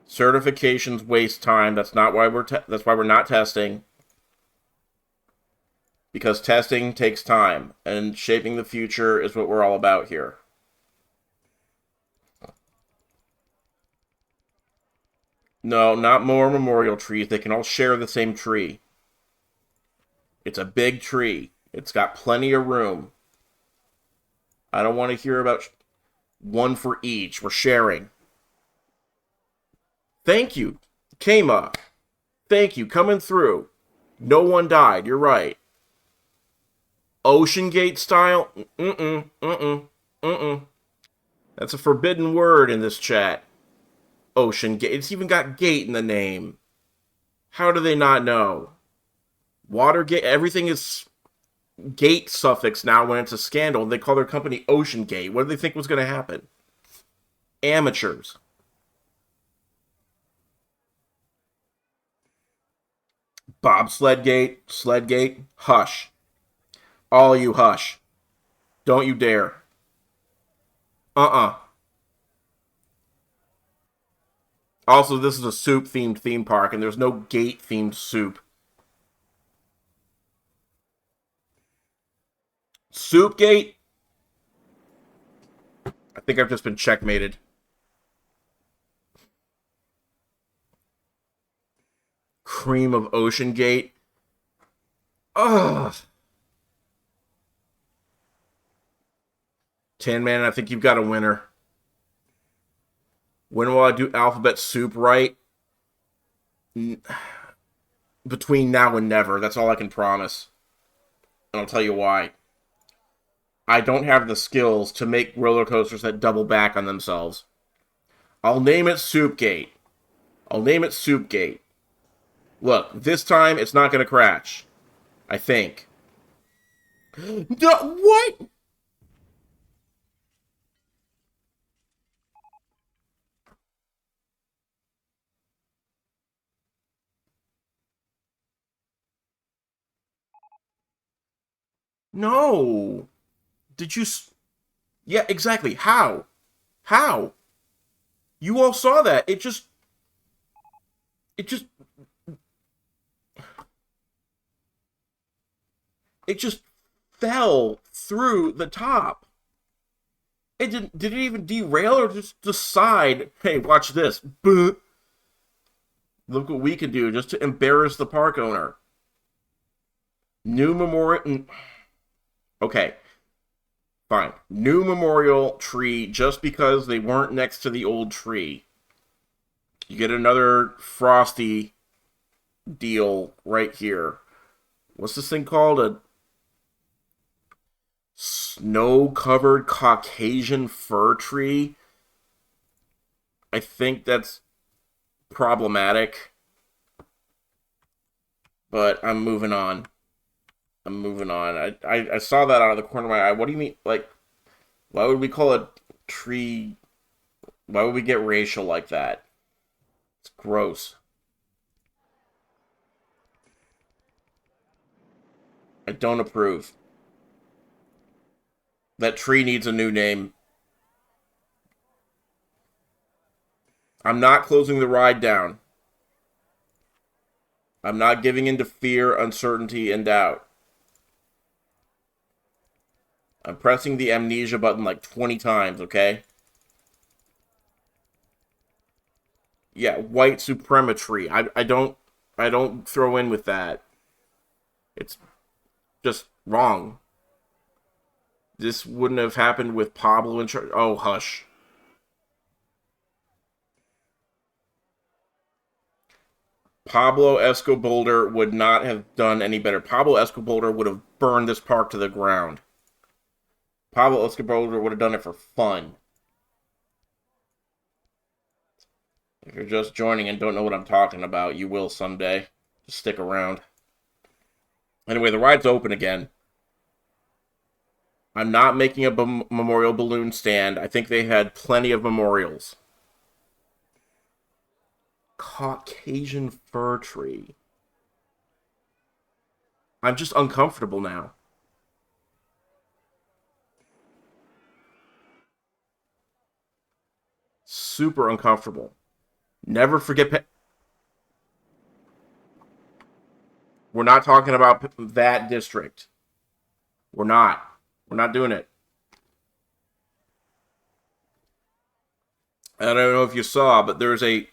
Certifications waste time. That's not why that's why we're not testing. Because testing takes time, and shaping the future is what we're all about here. No, not more memorial trees. They can all share the same tree. It's a big tree. It's got plenty of room. I don't want to hear about one for each. We're sharing. Thank you, Kama. Thank you, coming through. No one died. You're right. Ocean Gate style? That's a forbidden word in this chat. Ocean Gate. It's even got gate in the name. How do they not know? Watergate. Everything is gate suffix now when it's a scandal. They call their company Ocean Gate. What do they think was going to happen? Amateurs. Bobsled Gate, Sledgate, hush. All you hush. Don't you dare. Uh-uh. Also, this is a soup-themed theme park, and there's no gate-themed soup. Soup gate? I think I've just been checkmated. Cream of Ocean Gate. Ugh. Tin Man, I think you've got a winner. When will I do alphabet soup right? Between now and never. That's all I can promise. And I'll tell you why. I don't have the skills to make roller coasters that double back on themselves. I'll name it Soupgate. I'll name it Soupgate. Look, this time it's not going to crash. I think. What? No. Did you... Yeah, exactly. How? How? You all saw that. It just... It just fell through the top. It didn't... Did it even derail or just decide, hey, watch this. Look what we can do just to embarrass the park owner. New memorial... Okay. Fine. New memorial tree just because they weren't next to the old tree. You get another frosty deal right here. What's this thing called? A snow-covered Caucasian fir tree? I think that's problematic. But I'm moving on. I saw that out of the corner of my eye. What do you mean? Like, why would we call a tree... Why would we get racial like that? It's gross. I don't approve. That tree needs a new name. I'm not closing the ride down. I'm not giving in to fear, uncertainty, and doubt. I'm pressing the amnesia button like 20 times, okay? Yeah, white supremacy. I don't throw in with that. It's just wrong. This wouldn't have happened with Pablo and oh, hush. Pablo Escobar would not have done any better. Pablo Escobar would have burned this park to the ground. Pablo Escobar would have done it for fun. If you're just joining and don't know what I'm talking about, you will someday. Just stick around. Anyway, the ride's open again. I'm not making a memorial balloon stand. I think they had plenty of memorials. Caucasian fir tree. I'm just uncomfortable now. Super uncomfortable. Never forget... We're not talking about that district. We're not. We're not doing it. I don't know if you saw, but there's a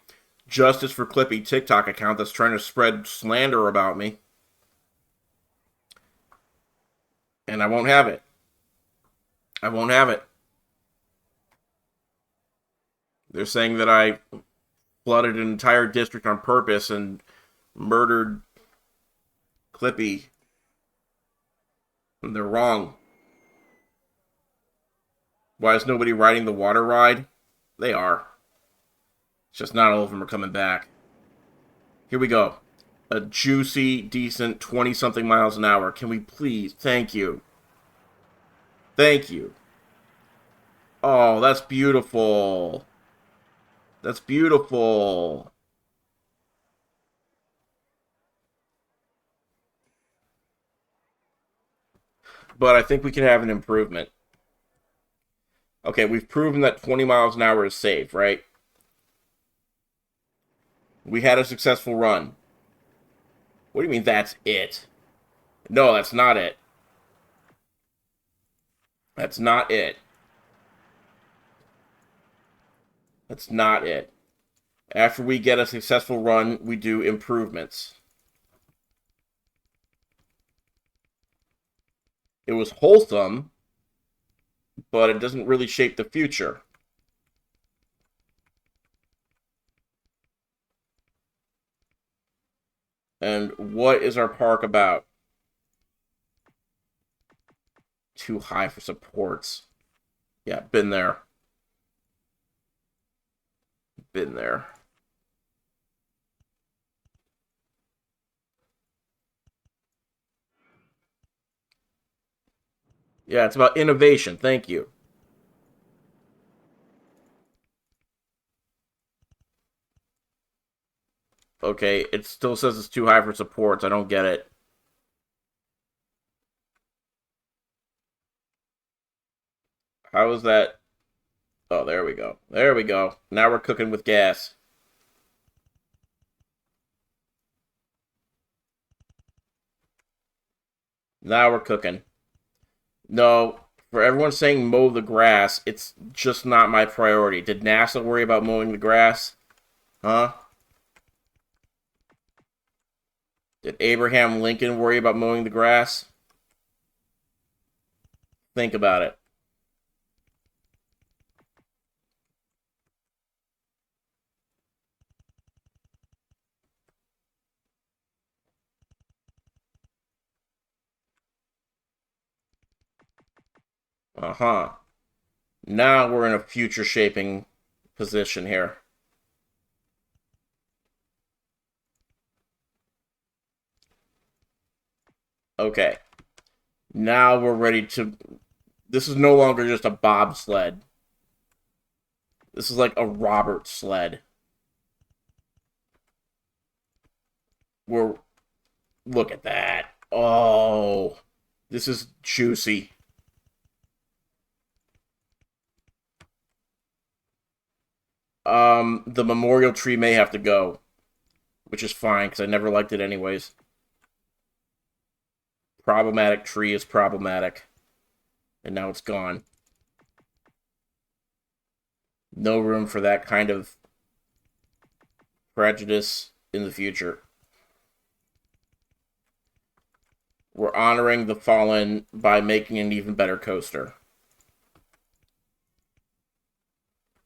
Justice for Clippy TikTok account that's trying to spread slander about me. And I won't have it. I won't have it. They're saying that I flooded an entire district on purpose and murdered Clippy. And they're wrong. Why is nobody riding the water ride? They are. It's just not all of them are coming back. Here we go. A juicy, decent 20-something miles an hour. Can we please? Thank you. Thank you. Oh, that's beautiful. That's beautiful. But I think we can have an improvement. Okay, we've proven that 20 miles an hour is safe, right? We had a successful run. What do you mean that's it? No, that's not it. That's not it. That's not it. After we get a successful run, we do improvements. It was wholesome, but it doesn't really shape the future. And what is our park about? Too high for supports. Yeah, been there. Been there. Yeah, it's about innovation. Thank you. Okay, it still says it's too high for supports. I don't get it. How is that? Oh, there we go. There we go. Now we're cooking with gas. Now we're cooking. No, for everyone saying mow the grass, it's just not my priority. Did NASA worry about mowing the grass? Huh? Did Abraham Lincoln worry about mowing the grass? Think about it. Uh-huh. Now we're in a future shaping position here. Okay. Now we're ready to... This is no longer just a bobsled. This is like a Robert sled. We're... Look at that. Oh. This is juicy. The memorial tree may have to go. Which is fine, because I never liked it anyways. Problematic tree is problematic. And now it's gone. No room for that kind of prejudice in the future. We're honoring the fallen by making an even better coaster.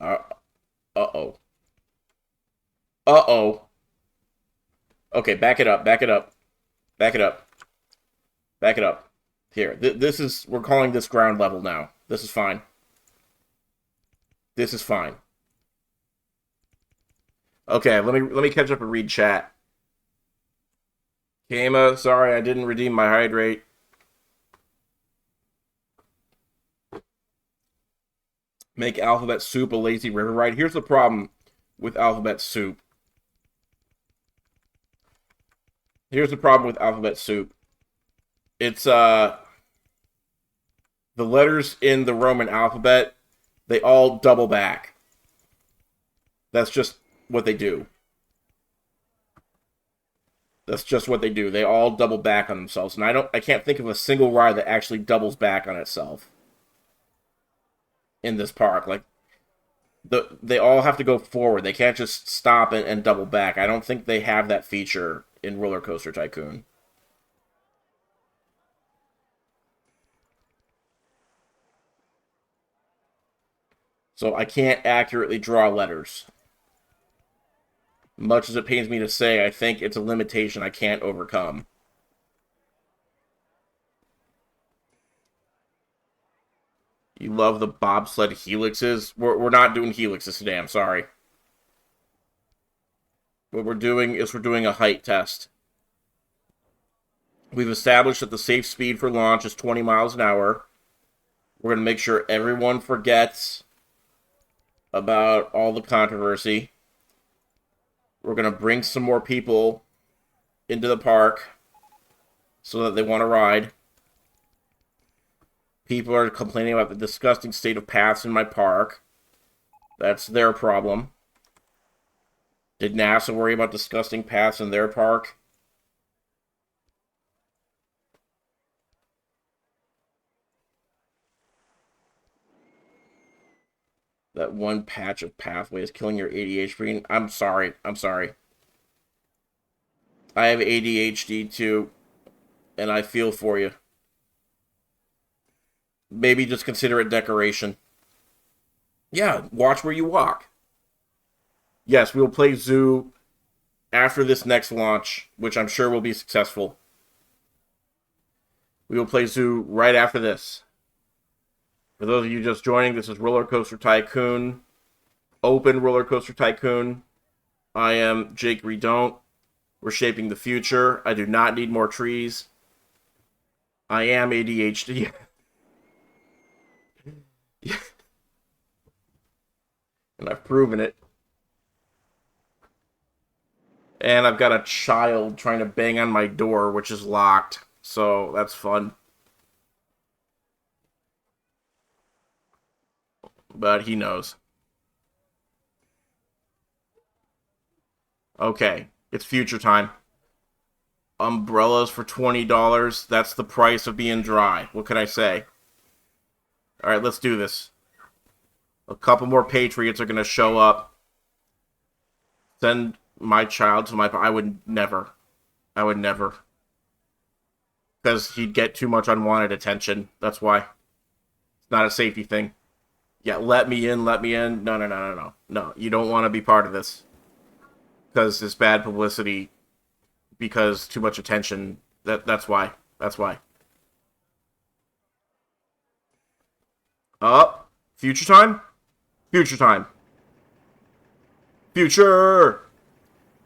Uh-oh. Uh-oh. Okay, back it up, back it up. Back it up. Back it up. Here, this is... We're calling this ground level now. This is fine. This is fine. Okay, let me catch up and read chat. Kama, sorry I didn't redeem my hydrate. Make alphabet soup a lazy river ride. Here's the problem with alphabet soup. Here's the problem with alphabet soup. It's the letters in the Roman alphabet, they all double back. That's just what they do. That's just what they do. They all double back on themselves. And I can't think of a single ride that actually doubles back on itself in this park. Like they all have to go forward. They can't just stop and double back. I don't think they have that feature in Roller Coaster Tycoon. So I can't accurately draw letters. Much as it pains me to say, I think it's a limitation I can't overcome. You love the bobsled helixes? We're not doing helixes today, I'm sorry. What we're doing is we're doing a height test. We've established that the safe speed for launch is 20 miles an hour. We're going to make sure everyone forgets about all the controversy. We're going to bring some more people into the park so that they want to ride. People are complaining about the disgusting state of paths in my park. That's their problem. Did NASA worry about disgusting paths in their park? That one patch of pathway is killing your ADHD brain. I'm sorry. I'm sorry. I have ADHD too, and I feel for you. Maybe just consider it decoration. Yeah, watch where you walk. Yes, we will play Zoo after this next launch, which I'm sure will be successful. We will play Zoo right after this. For those of you just joining, this is Roller Coaster Tycoon. Open Roller Coaster Tycoon. I am jakeydon't. We're shaping the future. I do not need more trees. I am ADHD. And I've proven it. And I've got a child trying to bang on my door, which is locked. So that's fun. But he knows. Okay, it's future time. Umbrellas for $20. That's the price of being dry. What can I say? Alright, let's do this. A couple more Patriots are going to show up. Send my child to my... I would never. I would never. Because he'd get too much unwanted attention. That's why. It's not a safety thing. Yeah, let me in, let me in. No, no, no, no, no. No, you don't want to be part of this. Because it's bad publicity. Because too much attention. That's why. That's why. Future time? Future time. Future!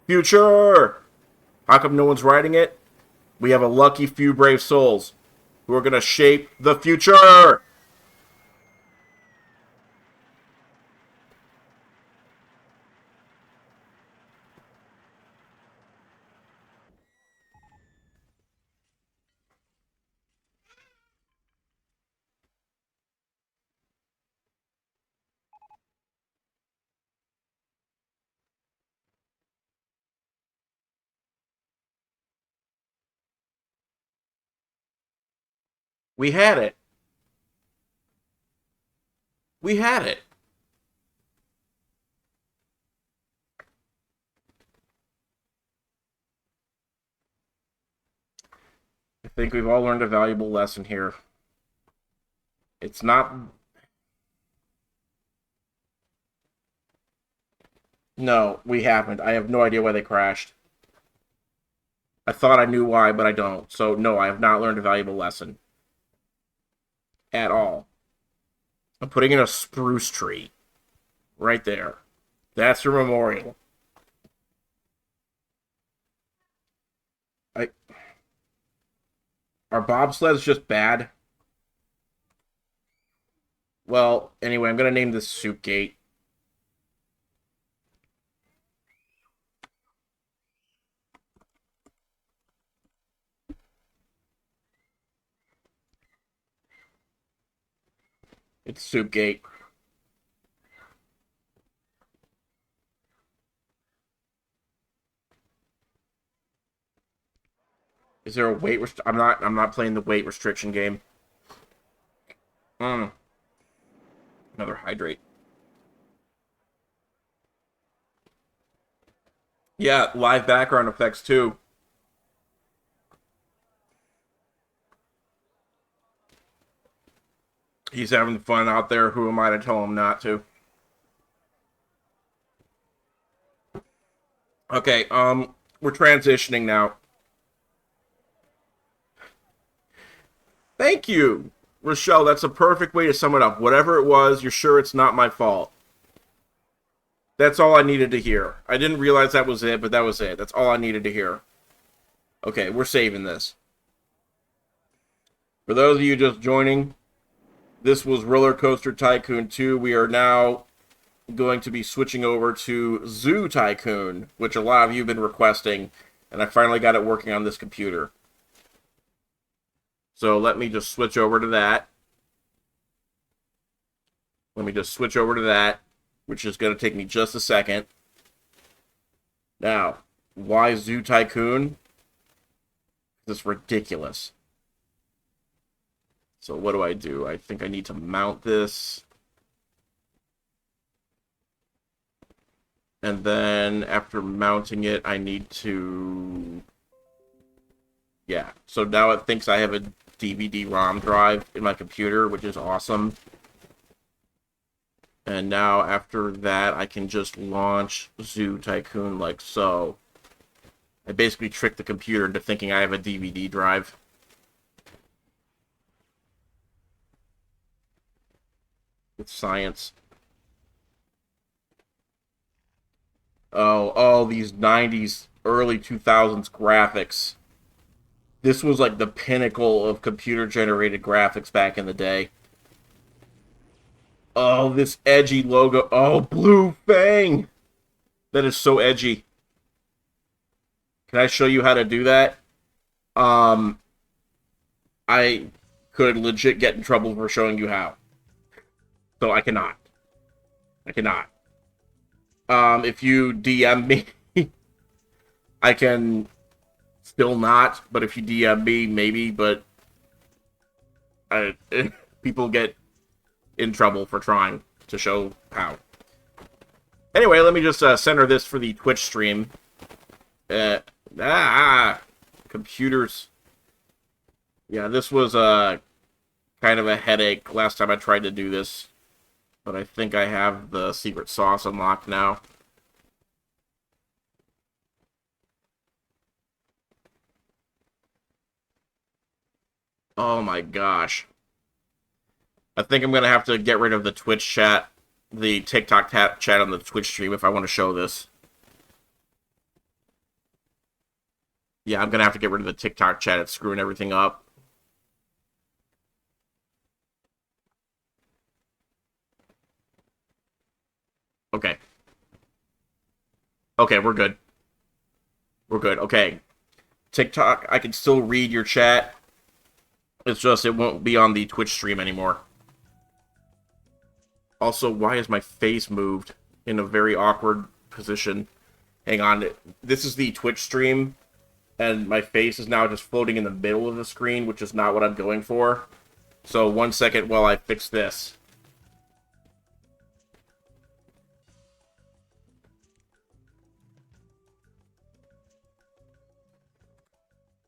Future! How come no one's writing it? We have a lucky few brave souls who are going to shape the future! We had it. We had it. I think we've all learned a valuable lesson here. It's not... No, we haven't. I have no idea why they crashed. I thought I knew why, but I don't. So, no, I have not learned a valuable lesson. At all. I'm putting in a spruce tree. Right there. That's your memorial. Are bobsleds just bad? Well, anyway, I'm going to name this Soup Gate. It's Soup Gate. Is there a weight I'm not playing the weight restriction game. Another hydrate. Yeah, live background effects too. He's having fun out there. Who am I to tell him not to? Okay, we're transitioning now. Thank you, Rochelle. That's a perfect way to sum it up. Whatever it was, you're sure it's not my fault. That's all I needed to hear. I didn't realize that was it, but that was it. That's all I needed to hear. Okay, we're saving this. For those of you just joining, this was Roller Coaster Tycoon 2. We are now going to be switching over to Zoo Tycoon, which a lot of you have been requesting, and I finally got it working on this computer. So let me just switch over to that. Let me just switch over to that, which is going to take me just a second. Now, why Zoo Tycoon? This is ridiculous. So what do? I think I need to mount this. And then after mounting it, I need to... Yeah, so now it thinks I have a DVD-ROM drive in my computer, which is awesome. And now after that, I can just launch Zoo Tycoon like so. I basically tricked the computer into thinking I have a DVD drive. With science. Oh, these 90s, early 2000s graphics. This was like the pinnacle of computer-generated graphics back in the day. Oh, this edgy logo. Oh, Blue Fang! That is so edgy. Can I show you how to do that? I could legit get in trouble for showing you how. So I cannot. I cannot. If you DM me, I can still not, but if you DM me, maybe, but people get in trouble for trying to show how. Anyway, let me just center this for the Twitch stream. Computers. Yeah, this was kind of a headache last time I tried to do this. But I think I have the secret sauce unlocked now. Oh my gosh. I think I'm going to have to get rid of the Twitch chat, the TikTok chat on the Twitch stream if I want to show this. Yeah, I'm going to have to get rid of the TikTok chat. It's screwing everything up. Okay. Okay, we're good. We're good. Okay. TikTok, I can still read your chat. It's just, it won't be on the Twitch stream anymore. Also, why is my face moved in a very awkward position? Hang on. This is the Twitch stream, and my face is now just floating in the middle of the screen, which is not what I'm going for. So, 1 second while I fix this.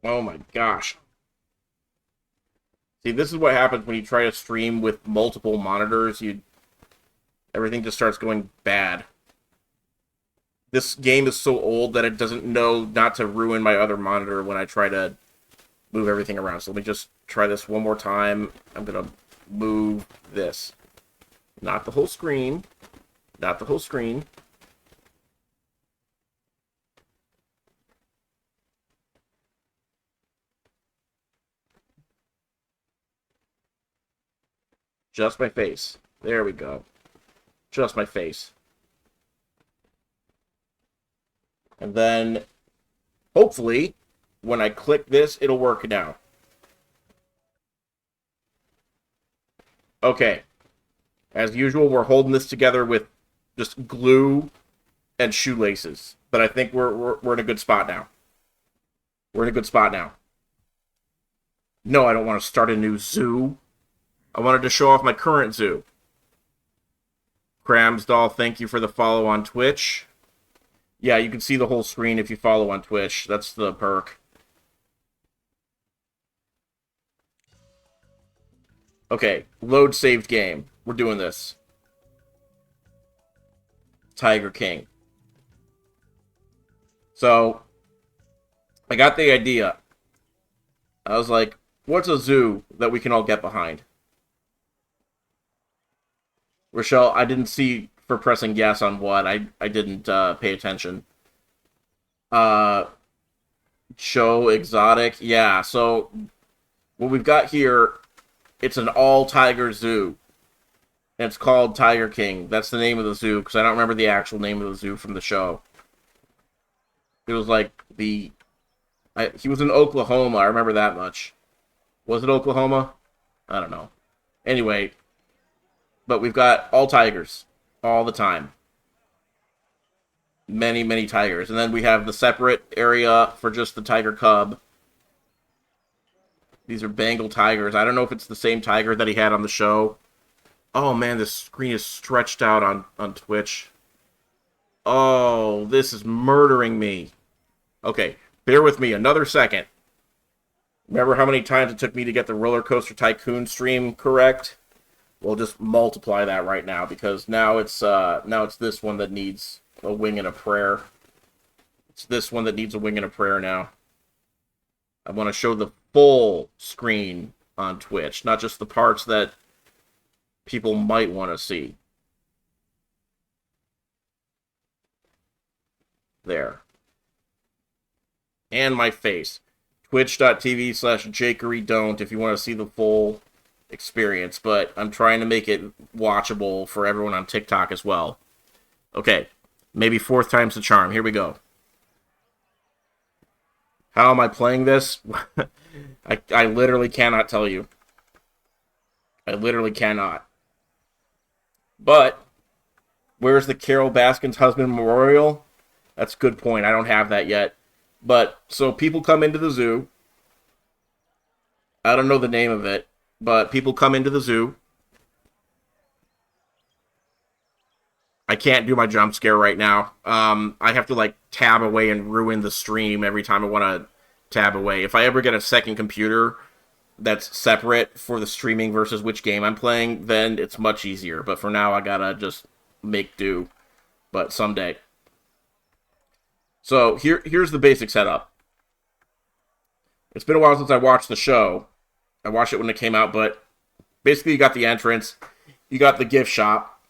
Oh my gosh. See, this is what happens when you try to stream with multiple monitors. Everything just starts going bad. This game is so old that it doesn't know not to ruin my other monitor when I try to move everything around. So let me just try this one more time. I'm going to move this. Not the whole screen. Not the whole screen. Just my face. There we go. Just my face. And then, hopefully, when I click this, it'll work now. Okay. As usual, we're holding this together with just glue and shoelaces. But I think we're in a good spot now. We're in a good spot now. No, I don't want to start a new zoo. I wanted to show off my current zoo. Cramsdoll, thank you for the follow on Twitch. Yeah, you can see the whole screen if you follow on Twitch. That's the perk. Okay, load saved game. We're doing this. Tiger King. So, I got the idea. I was like, what's a zoo that we can all get behind? Rochelle, I didn't see for pressing yes on what. I didn't pay attention. Show exotic. Yeah, so what we've got here, it's an all-tiger zoo. And it's called Tiger King. That's the name of the zoo, because I don't remember the actual name of the zoo from the show. It was like he was in Oklahoma, I remember that much. Was it Oklahoma? I don't know. Anyway, but we've got all tigers, all the time. Many, many tigers. And then we have the separate area for just the tiger cub. These are Bengal tigers. I don't know if it's the same tiger that he had on the show. Oh man, the screen is stretched out on Twitch. Oh, this is murdering me. Okay, bear with me another second. Remember how many times it took me to get the roller coaster tycoon stream correct? We'll just multiply that right now, because now it's this one that needs a wing and a prayer. It's this one that needs a wing and a prayer now. I want to show the full screen on Twitch, not just the parts that people might want to see. There. And my face. Twitch.tv/jakeydon't if you want to see the full experience, but I'm trying to make it watchable for everyone on TikTok as well. Okay, maybe fourth time's the charm. Here we go. How am I playing this? I literally cannot tell you. I literally cannot. But, where's the Carol Baskin's husband memorial? That's a good point. I don't have that yet. But, so people come into the zoo. I don't know the name of it, but people come into the zoo. I can't do my jump scare right now. I have to, like, tab away and ruin the stream every time I want to tab away. If I ever get a second computer that's separate for the streaming versus which game I'm playing, then it's much easier. But for now, I gotta just make do. But someday. So, here's the basic setup. It's been a while since I watched the show. I watched it when it came out, but basically you got the entrance, you got the gift shop,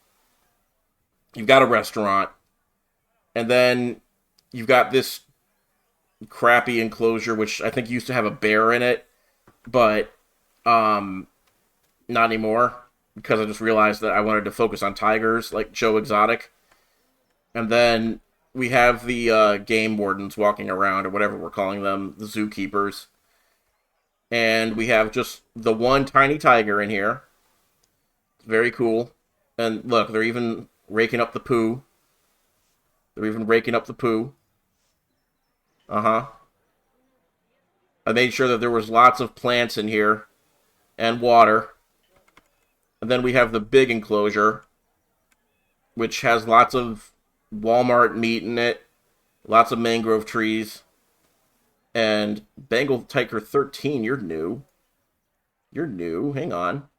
you've got a restaurant, and then you've got this crappy enclosure, which I think used to have a bear in it, but not anymore, because I just realized that I wanted to focus on tigers, like Joe Exotic. And then we have the game wardens walking around, or whatever we're calling them, the zookeepers. And we have just the one tiny tiger in here. It's very cool. And look, they're even raking up the poo. They're even raking up the poo. Uh-huh. I made sure that there was lots of plants in here. And water. And then we have the big enclosure, which has lots of Walmart meat in it. Lots of mangrove trees. And Bengal Tiger 13, you're new. You're new. Hang on.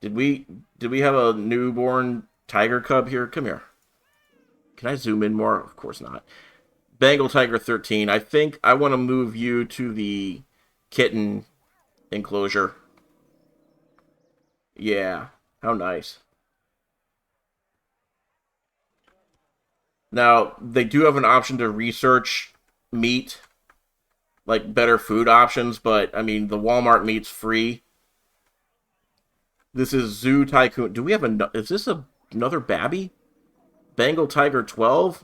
Did we have a newborn tiger cub here? Come here. Can I zoom in more? Of course not. Bengal Tiger 13. I think I want to move you to the kitten enclosure. Yeah. How nice. Now, they do have an option to research meat, like better food options, but I mean, the Walmart meat's free. This is Zoo Tycoon. Do we have is this another babby? Bengal Tiger 12?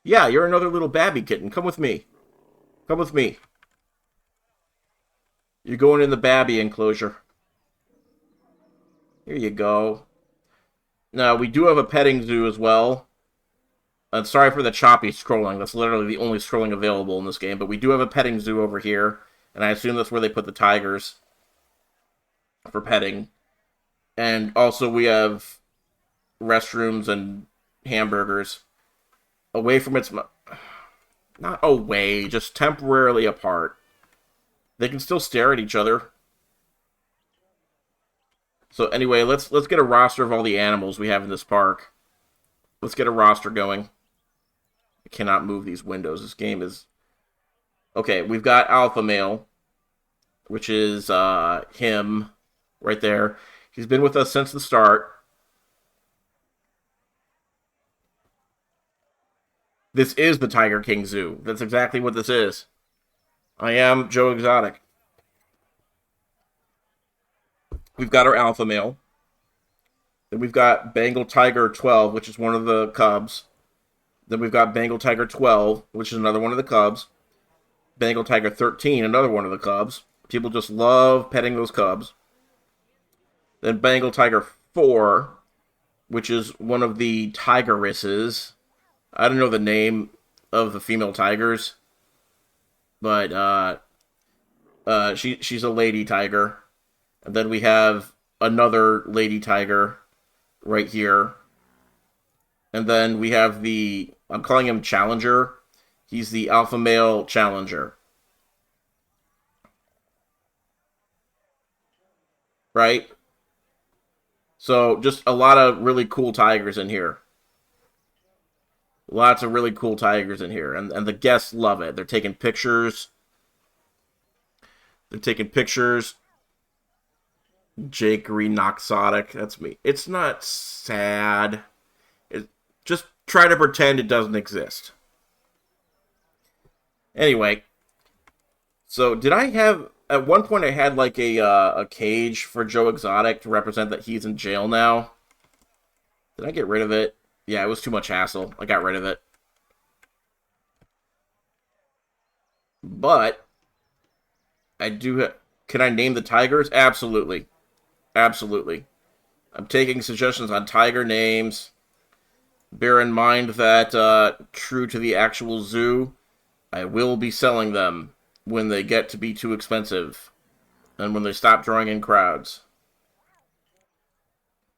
Yeah, you're another little babby kitten. Come with me. Come with me. You're going in the babby enclosure. Here you go. Now, we do have a petting zoo as well. I'm sorry for the choppy scrolling. That's literally the only scrolling available in this game. But we do have a petting zoo over here. And I assume that's where they put the tigers for petting. And also we have restrooms and hamburgers. Away from its... Not away, just temporarily apart. They can still stare at each other. So anyway, let's get a roster of all the animals we have in this park. Let's get a roster going. I cannot move these windows. This game is... Okay, we've got Alpha Male, which is him right there. He's been with us since the start. This is the Tiger King Zoo. That's exactly what this is. I am Joe Exotic. We've got our Alpha Male. Then we've got Bengal Tiger 12, which is one of the cubs. Then we've got Bengal Tiger 12, which is another one of the cubs. Bengal Tiger 13, another one of the cubs. People just love petting those cubs. Then Bengal Tiger 4, which is one of the tigeresses. I don't know the name of the female tigers, but she's a lady tiger. And then we have another lady tiger right here. And then we have I'm calling him Challenger. He's the alpha male Challenger. Right? So just a lot of really cool tigers in here. Lots of really cool tigers in here. And the guests love it. They're taking pictures. They're taking pictures. Jakery Noxotic. That's me. It's not sad. Just try to pretend it doesn't exist. Anyway, so did I have at one point I had like a cage for Joe Exotic to represent that he's in jail now? Did I get rid of it? Yeah, it was too much hassle. I got rid of it. But I do. Can I name the tigers? Absolutely, absolutely. I'm taking suggestions on tiger names. Bear in mind that, true to the actual zoo, I will be selling them when they get to be too expensive and when they stop drawing in crowds.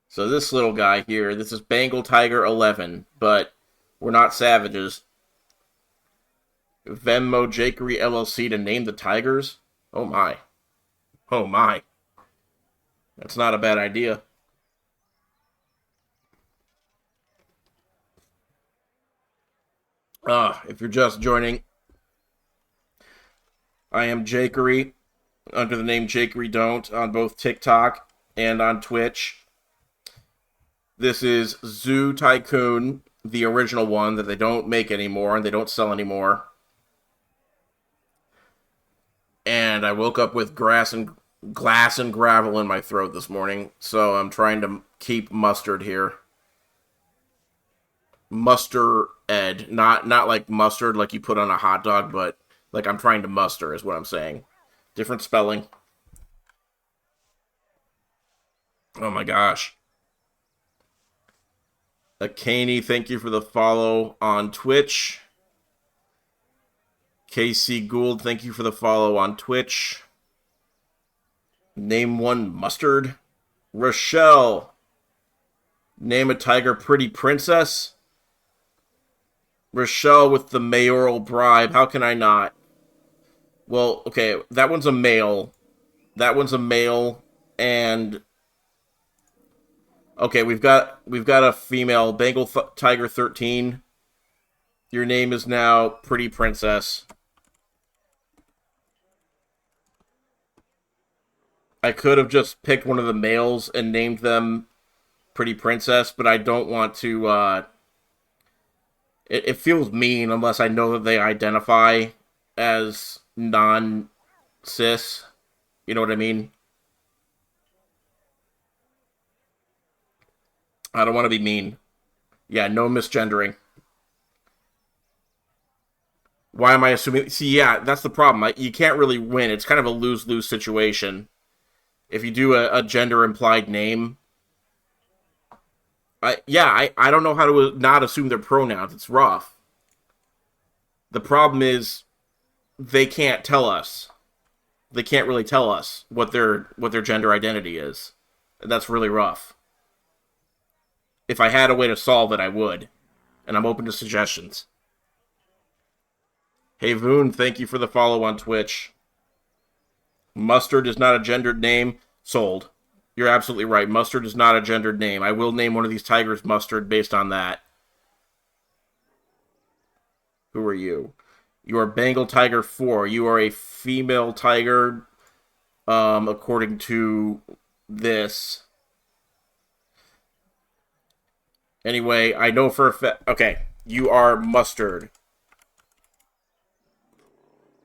So this little guy here, this is Bengal Tiger 11, but we're not savages. Venmo Jakery LLC to name the tigers? Oh my. Oh my. That's not a bad idea. If you're just joining, I am Jakery, under the name jakeydon't on both TikTok and on Twitch. This is Zoo Tycoon, the original one that they don't make anymore and they don't sell anymore. And I woke up with glass and gravel in my throat this morning, so I'm trying to keep mustard here. Muster Ed, not like mustard like you put on a hot dog, but like I'm trying to muster is what I'm saying. Different spelling. Oh my gosh. Akaney, thank you for the follow on Twitch. KC Gould, thank you for the follow on Twitch. Name one mustard. Rochelle, name a tiger pretty princess. Rochelle with the mayoral bribe. How can I not? Well, okay, that one's a male. That one's a male, and okay, we've got a female. Bengal Tiger 13. Your name is now Pretty Princess. I could have just picked one of the males and named them Pretty Princess, but I don't want to. It feels mean unless I know that they identify as non-cis. You know what I mean? I don't want to be mean. Yeah, no misgendering. Why am I assuming? See, yeah, that's the problem. You can't really win. It's kind of a lose-lose situation. If you do a gender-implied name, I don't know how to not assume their pronouns. It's rough. The problem is they can't tell us. They can't really tell us what their gender identity is. That's really rough. If I had a way to solve it, I would. And I'm open to suggestions. Hey Voon, thank you for the follow on Twitch. Mustard is not a gendered name. Sold. You're absolutely right. Mustard is not a gendered name. I will name one of these tigers Mustard based on that. Who are you? You are Bengal Tiger 4. You are a female tiger, according to this. Anyway, I know for a fact... Okay, you are Mustard.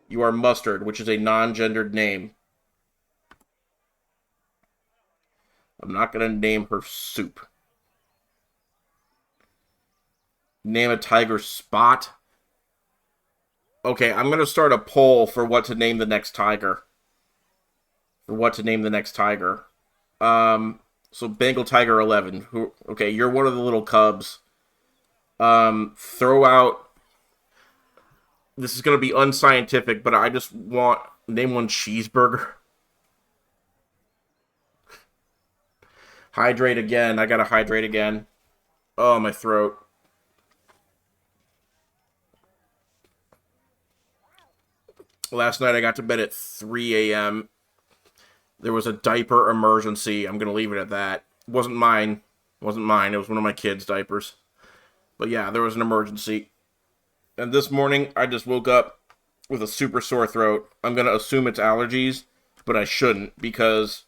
You are Mustard, which is a non-gendered name. I'm not going to name her Soup. Name a tiger Spot. Okay, I'm going to start a poll for what to name the next tiger. So Bengal Tiger 11. Who? Okay, you're one of the little cubs. Throw out. This is gonna be unscientific, but I just want name one cheeseburger. Hydrate again. I gotta hydrate again. Oh, my throat. Last night I got to bed at 3 a.m. There was a diaper emergency. I'm gonna leave it at that. It wasn't mine. It wasn't mine. It was one of my kids' diapers. But yeah, there was an emergency. And this morning I just woke up with a super sore throat. I'm gonna assume it's allergies, but I shouldn't because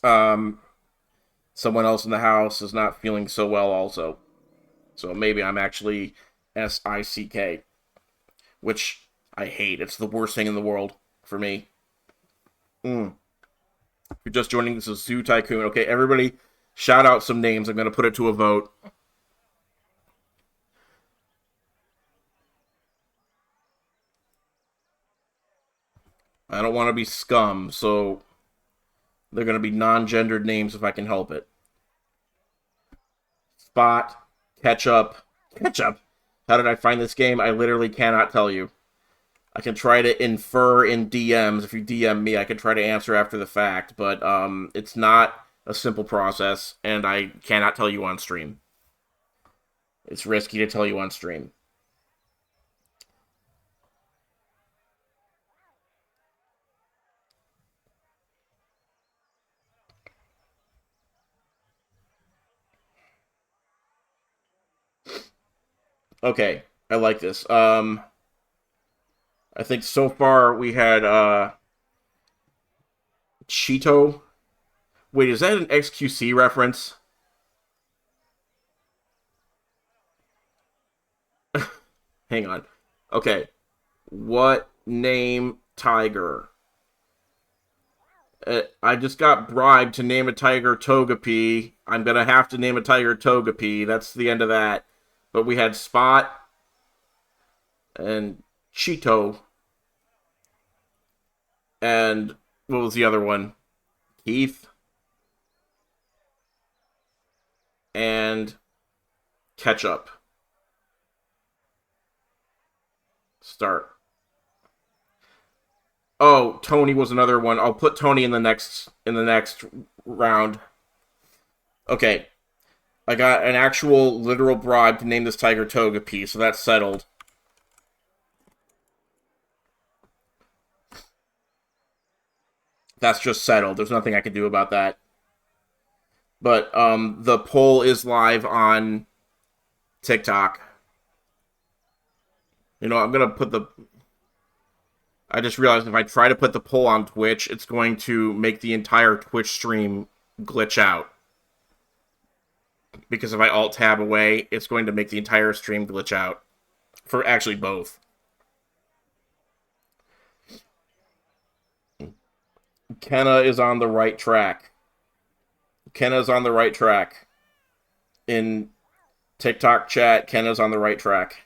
um someone else in the house is not feeling so well also. So maybe I'm actually sick, which I hate. It's the worst thing in the world for me. If you're just joining, this is Zoo Tycoon. Okay, everybody, shout out some names. I'm going to put it to a vote. I don't want to be scum, so they're going to be non-gendered names if I can help it. Spot, Ketchup. Ketchup. How did I find this game? I literally cannot tell you. I can try to infer in DMs. If you DM me, I can try to answer after the fact, but it's not a simple process, and I cannot tell you on stream. It's risky to tell you on stream. Okay, I like this. I think so far we had Cheeto. Wait, is that an XQC reference? Hang on. Okay. What name tiger? I just got bribed to name a tiger Togepi. I'm gonna have to name a tiger Togepi. That's the end of that. But we had Spot and Cheeto. And what was the other one? Keith and Ketchup. Start. Oh, Tony was another one. I'll put Tony in the next round. Okay. I got an actual literal bribe to name this tiger Togepi, so that's settled. That's just settled. There's nothing I can do about that. But the poll is live on TikTok. You know, I'm gonna put the. I just realized if I try to put the poll on Twitch, it's going to make the entire Twitch stream glitch out. Because if I alt-tab away, it's going to make the entire stream glitch out. For actually both. Kenna is on the right track. Kenna's on the right track. In TikTok chat, Kenna's on the right track.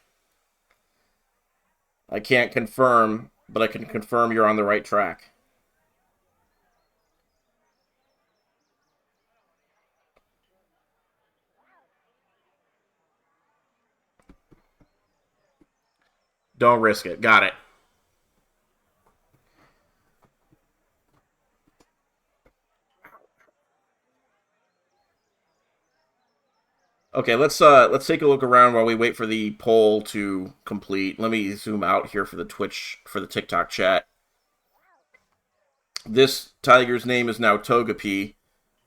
I can't confirm, but I can confirm you're on the right track. Don't risk it. Got it. Okay, let's take a look around while we wait for the poll to complete. Let me zoom out here for the TikTok chat. This tiger's name is now Togepi,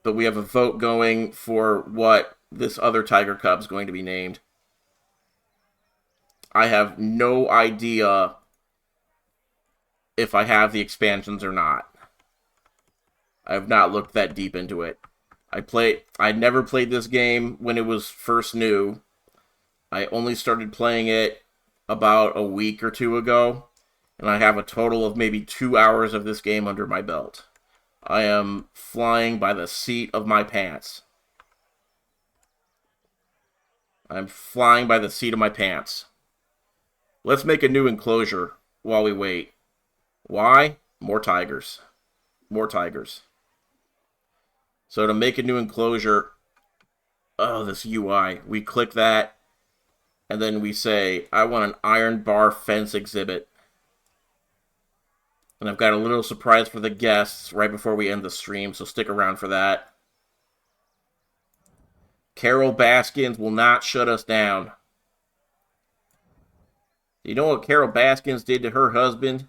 but we have a vote going for what this other tiger cub's going to be named. I have no idea if I have the expansions or not. I have not looked that deep into it. I never played this game when it was first new. I only started playing it about a week or two ago, and I have a total of maybe 2 hours of this game under my belt. I am flying by the seat of my pants. I'm flying by the seat of my pants. Let's make a new enclosure while we wait. Why? More tigers. More tigers. So to make a new enclosure, oh, this UI, we click that, and then we say, I want an iron bar fence exhibit. And I've got a little surprise for the guests right before we end the stream, so stick around for that. Carol Baskins will not shut us down. You know what Carol Baskins did to her husband?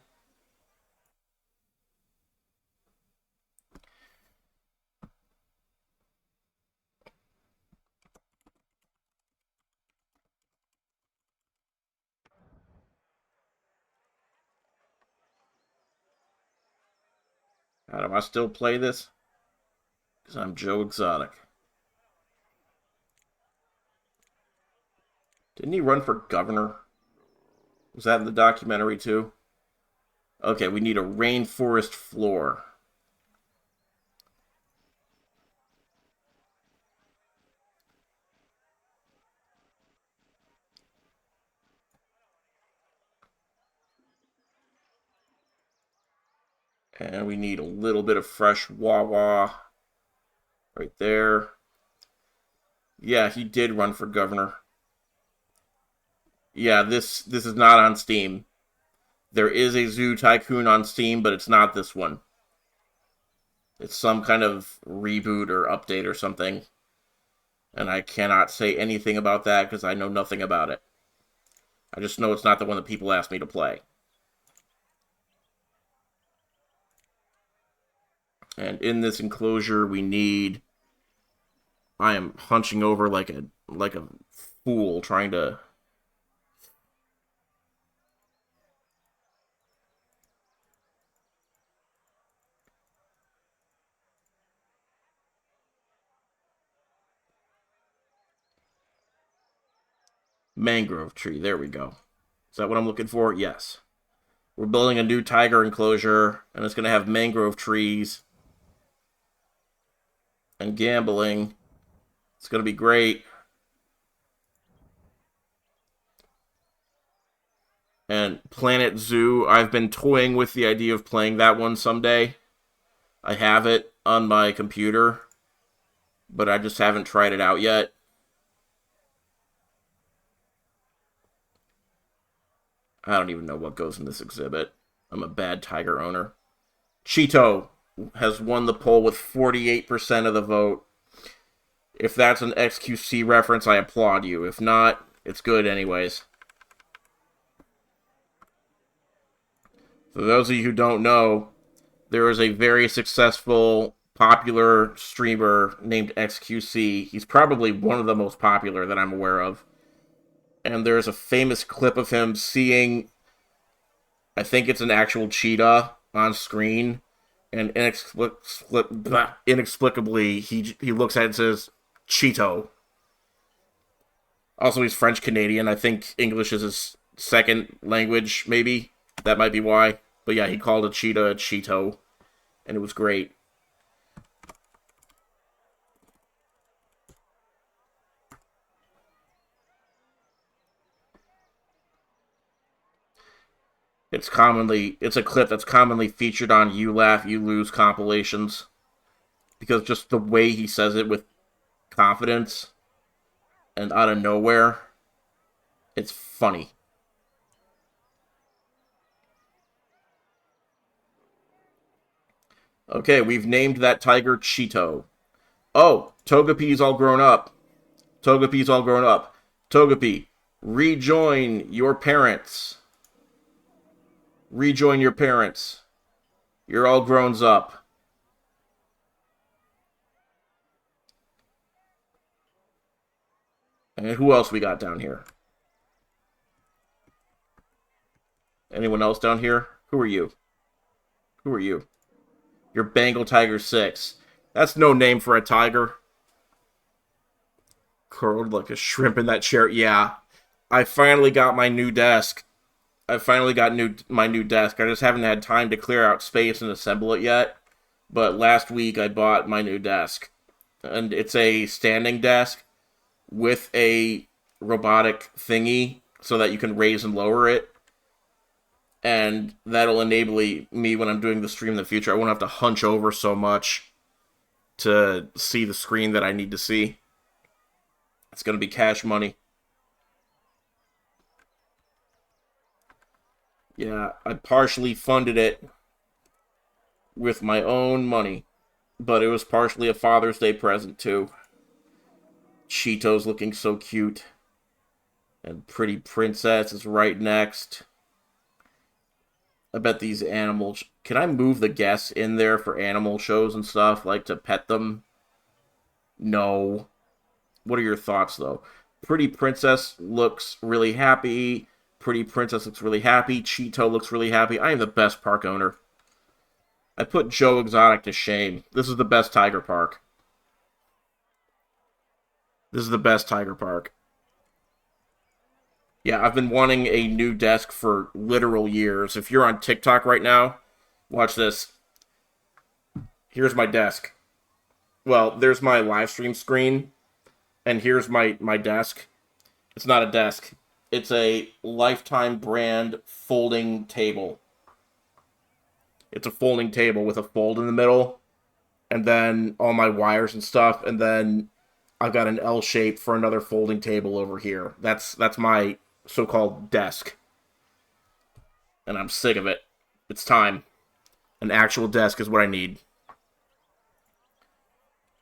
How do I still play this? Because I'm Joe Exotic. Didn't he run for governor? Was that in the documentary too? Okay, we need a rainforest floor. And we need a little bit of fresh wah-wah right there. Yeah, he did run for governor. Yeah, this is not on Steam. There is a Zoo Tycoon on Steam, but it's not this one. It's some kind of reboot or update or something. And I cannot say anything about that because I know nothing about it. I just know it's not the one that people asked me to play. And in this enclosure, we need... I am hunching over like a fool trying to... Mangrove tree, there we go. Is that what I'm looking for? Yes. We're building a new tiger enclosure, and it's going to have mangrove trees and gambling. It's going to be great. And Planet Zoo, I've been toying with the idea of playing that one someday. I have it on my computer, but I just haven't tried it out yet. I don't even know what goes in this exhibit. I'm a bad tiger owner. Cheeto has won the poll with 48% of the vote. If that's an XQC reference, I applaud you. If not, it's good anyways. For those of you who don't know, there is a very successful, popular streamer named XQC. He's probably one of the most popular that I'm aware of. And there's a famous clip of him seeing, I think it's an actual cheetah on screen, and inexplicably he looks at it and says, Cheeto. Also, he's French-Canadian. I think English is his second language, maybe. That might be why. But yeah, he called a cheetah a Cheeto, and it was great. It's a clip that's commonly featured on You Laugh, You Lose compilations. Because just the way he says it with confidence and out of nowhere, it's funny. Okay, we've named that tiger Cheeto. Oh, Togepi's all grown up. Togepi's all grown up. Togepi, rejoin your parents. Rejoin your parents. You're all grown up. And who else we got down here? Anyone else down here? Who are you? Who are you? You're Bengal Tiger 6. That's no name for a tiger. Curled like a shrimp in that chair. Yeah. I finally got my new desk. I finally got my new desk. I just haven't had time to clear out space and assemble it yet. But last week I bought my new desk. And it's a standing desk with a robotic thingy so that you can raise and lower it. And that'll enable me when I'm doing the stream in the future. I won't have to hunch over so much. to see the screen that I need to see. It's going to be cash money. Yeah, I partially funded it with my own money, but it was partially a Father's Day present, too. Cheeto's looking so cute. And Pretty Princess is right next. I bet these animals... Can I move the guests in there for animal shows and stuff, like to pet them? No. What are your thoughts, though? Pretty Princess looks really happy. Pretty Princess looks really happy. Cheeto looks really happy. I am the best park owner. I put Joe Exotic to shame. This is the best tiger park. This is the best tiger park. Yeah, I've been wanting a new desk for literal years. If you're on TikTok right now, watch this. Here's my desk. Well, there's my live stream screen, and here's my desk. It's not a desk. It's a Lifetime brand folding table. It's a folding table with a fold in the middle, and then all my wires and stuff, and then I've got an L shape for another folding table over here. That's my so-called desk. And I'm sick of it. It's time. An actual desk is what I need.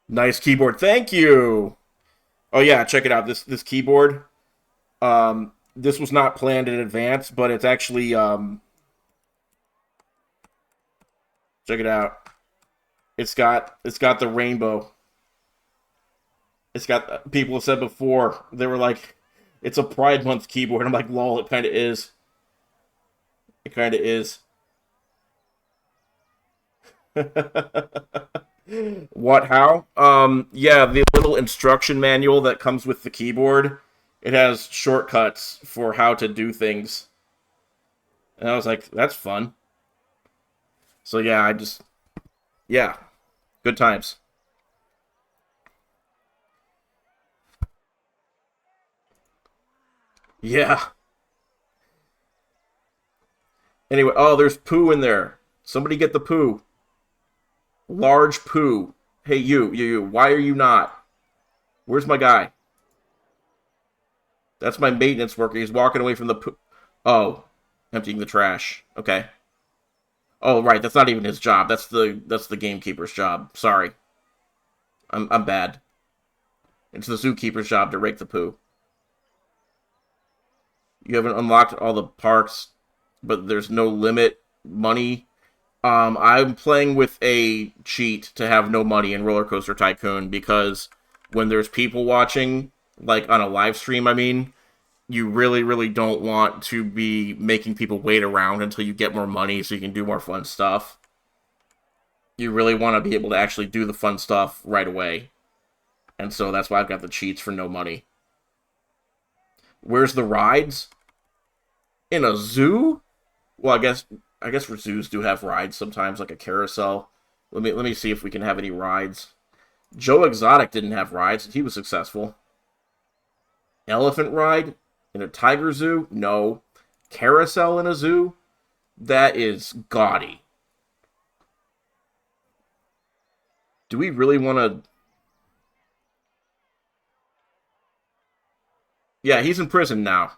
Nice keyboard. Thank you! Oh yeah, check it out. This keyboard. This was not planned in advance, but it's actually... check it out. It's got the rainbow. It's got... People have said before, they were like... It's a Pride Month keyboard. I'm like, lol, it kind of is. It kind of is. What, how? Yeah, the little instruction manual that comes with the keyboard, it has shortcuts for how to do things. And I was like, that's fun. So yeah, yeah, good times. Yeah. Anyway, oh, there's poo in there. Somebody get the poo. Large poo. Hey, you. Why are you not? Where's my guy? That's my maintenance worker. He's walking away from the poo. Oh, emptying the trash. Okay. Oh, right. That's not even his job. That's the gamekeeper's job. Sorry. I'm bad. It's the zookeeper's job to rake the poo. You haven't unlocked all the parks, but there's no limit money. I'm playing with a cheat to have no money in Roller Coaster Tycoon because when there's people watching, like on a live stream, I mean, you really, really don't want to be making people wait around until you get more money so you can do more fun stuff. You really want to be able to actually do the fun stuff right away. And so that's why I've got the cheats for no money. Where's the rides? In a zoo? Well, I guess zoos do have rides sometimes, like a carousel. Let me see if we can have any rides. Joe Exotic didn't have rides, and he was successful. Elephant ride in a tiger zoo? No. Carousel in a zoo? That is gaudy. Do we really want to... Yeah, he's in prison now.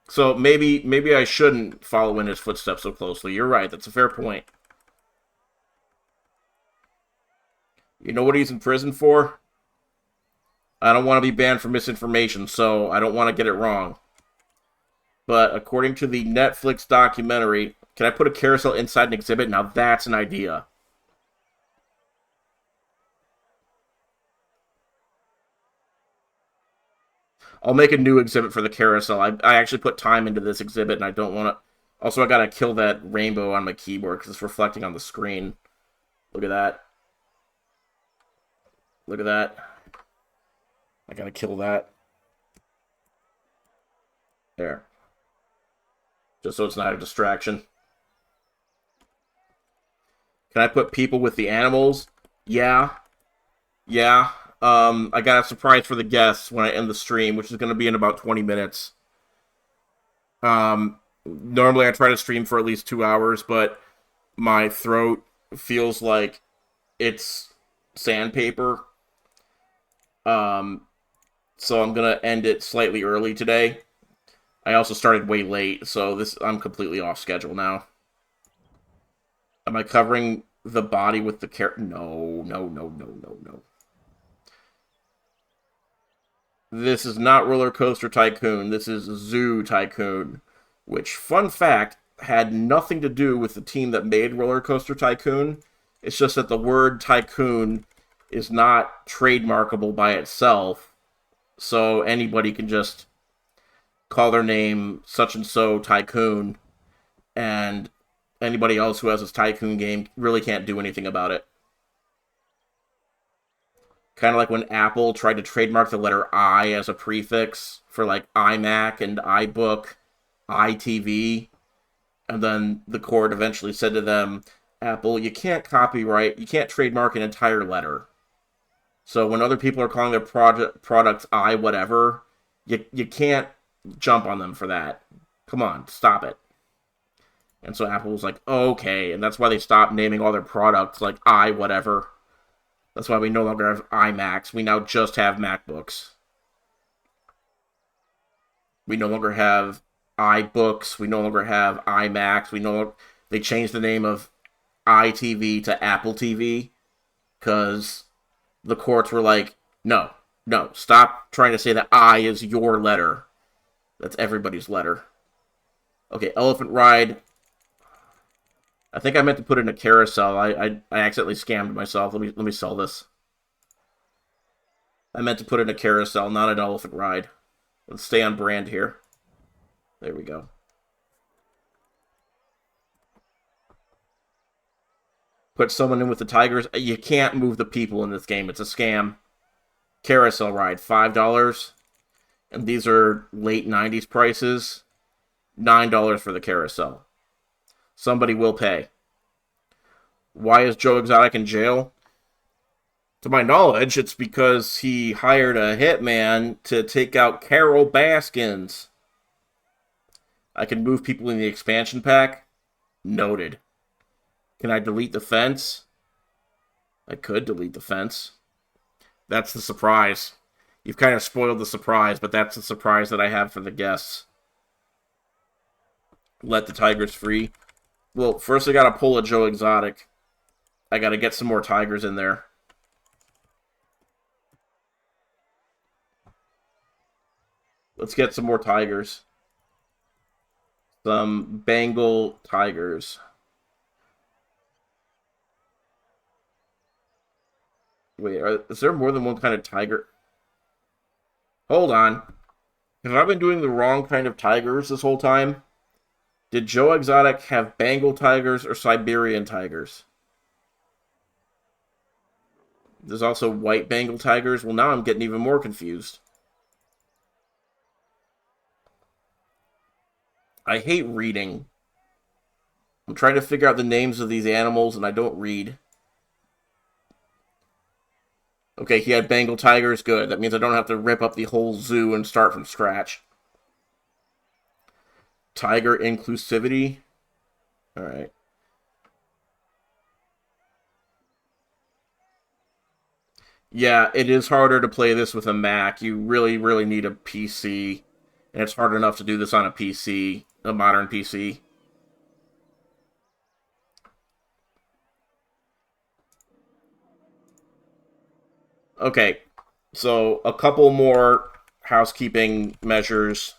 So maybe I shouldn't follow in his footsteps so closely. You're right, that's a fair point. You know what he's in prison for? I don't want to be banned for misinformation, so I don't want to get it wrong. But according to the Netflix documentary, can I put a carousel inside an exhibit? Now that's an idea. I'll make a new exhibit for the carousel. I actually put time into this exhibit, and I don't want to... Also, I gotta kill that rainbow on my keyboard, because it's reflecting on the screen. Look at that. Look at that. I gotta kill that. There. Just so it's not a distraction. Can I put people with the animals? Yeah. Yeah. I got a surprise for the guests when I end the stream, which is going to be in about 20 minutes. Normally I try to stream for at least 2 hours, but my throat feels like it's sandpaper. So I'm gonna end it slightly early today. I also started way late, so I'm completely off schedule now. Am I covering the body with the carrot? No, no, no, no, no, no. This is not Roller Coaster Tycoon. This is Zoo Tycoon, which, fun fact, had nothing to do with the team that made Roller Coaster Tycoon. It's just that the word tycoon is not trademarkable by itself, so anybody can just call their name such and so tycoon, and anybody else who has this tycoon game really can't do anything about it. Kind of like when Apple tried to trademark the letter I as a prefix for like iMac and iBook, iTV, and then the court eventually said to them, Apple, you can't copyright, you can't trademark an entire letter. So when other people are calling their products I whatever, you can't jump on them for that. Come on, stop it. And so Apple was like, oh, okay, and that's why they stopped naming all their products like I whatever. That's why we no longer have iMacs. We now just have MacBooks. We no longer have iBooks. We no longer have iMacs. They changed the name of iTV to Apple TV because the courts were like, no, no, stop trying to say that I is your letter. That's everybody's letter. Okay, Elephant Ride. I think I meant to put in a carousel. I accidentally scammed myself. Let me sell this. I meant to put in a carousel, not an elephant ride. Let's stay on brand here. There we go. Put someone in with the tigers. You can't move the people in this game. It's a scam. Carousel ride, $5. And these are late 90s prices. $9 for the carousel. Somebody will pay. Why is Joe Exotic in jail? To my knowledge, it's because he hired a hitman to take out Carol Baskins. I can move people in the expansion pack. Noted. Can I delete the fence? I could delete the fence. That's the surprise. You've kind of spoiled the surprise, but that's the surprise that I have for the guests. Let the tigers free. Well, first I gotta pull a Joe Exotic. I gotta get some more tigers in there. Let's get some more tigers. Some Bengal tigers. Wait, is there more than one kind of tiger? Hold on. Have I been doing the wrong kind of tigers this whole time? Did Joe Exotic have Bengal tigers or Siberian tigers? There's also white Bengal tigers. Well, now I'm getting even more confused. I hate reading. I'm trying to figure out the names of these animals, and I don't read. Okay, he had Bengal tigers. Good. That means I don't have to rip up the whole zoo and start from scratch. Tiger inclusivity. Alright. Yeah, it is harder to play this with a Mac. You really, really need a PC. And it's hard enough to do this on a PC, a modern PC. Okay, so a couple more housekeeping measures.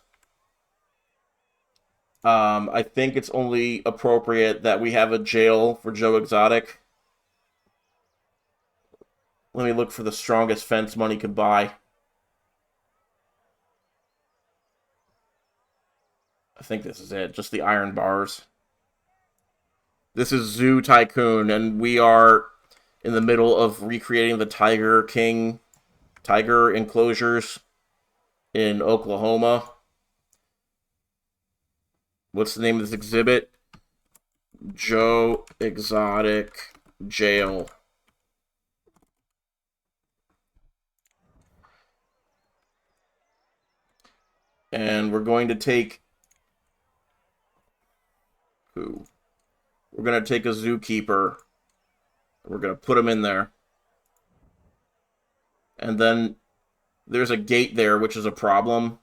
I think it's only appropriate that we have a jail for Joe Exotic. Let me look for the strongest fence money can buy. I think this is it. Just the iron bars. This is Zoo Tycoon, and we are in the middle of recreating the Tiger King tiger enclosures in Oklahoma. What's the name of this exhibit? Joe Exotic Jail. And we're going to take... who? We're going to take a zookeeper. We're going to put him in there. And then there's a gate there, which is a problem.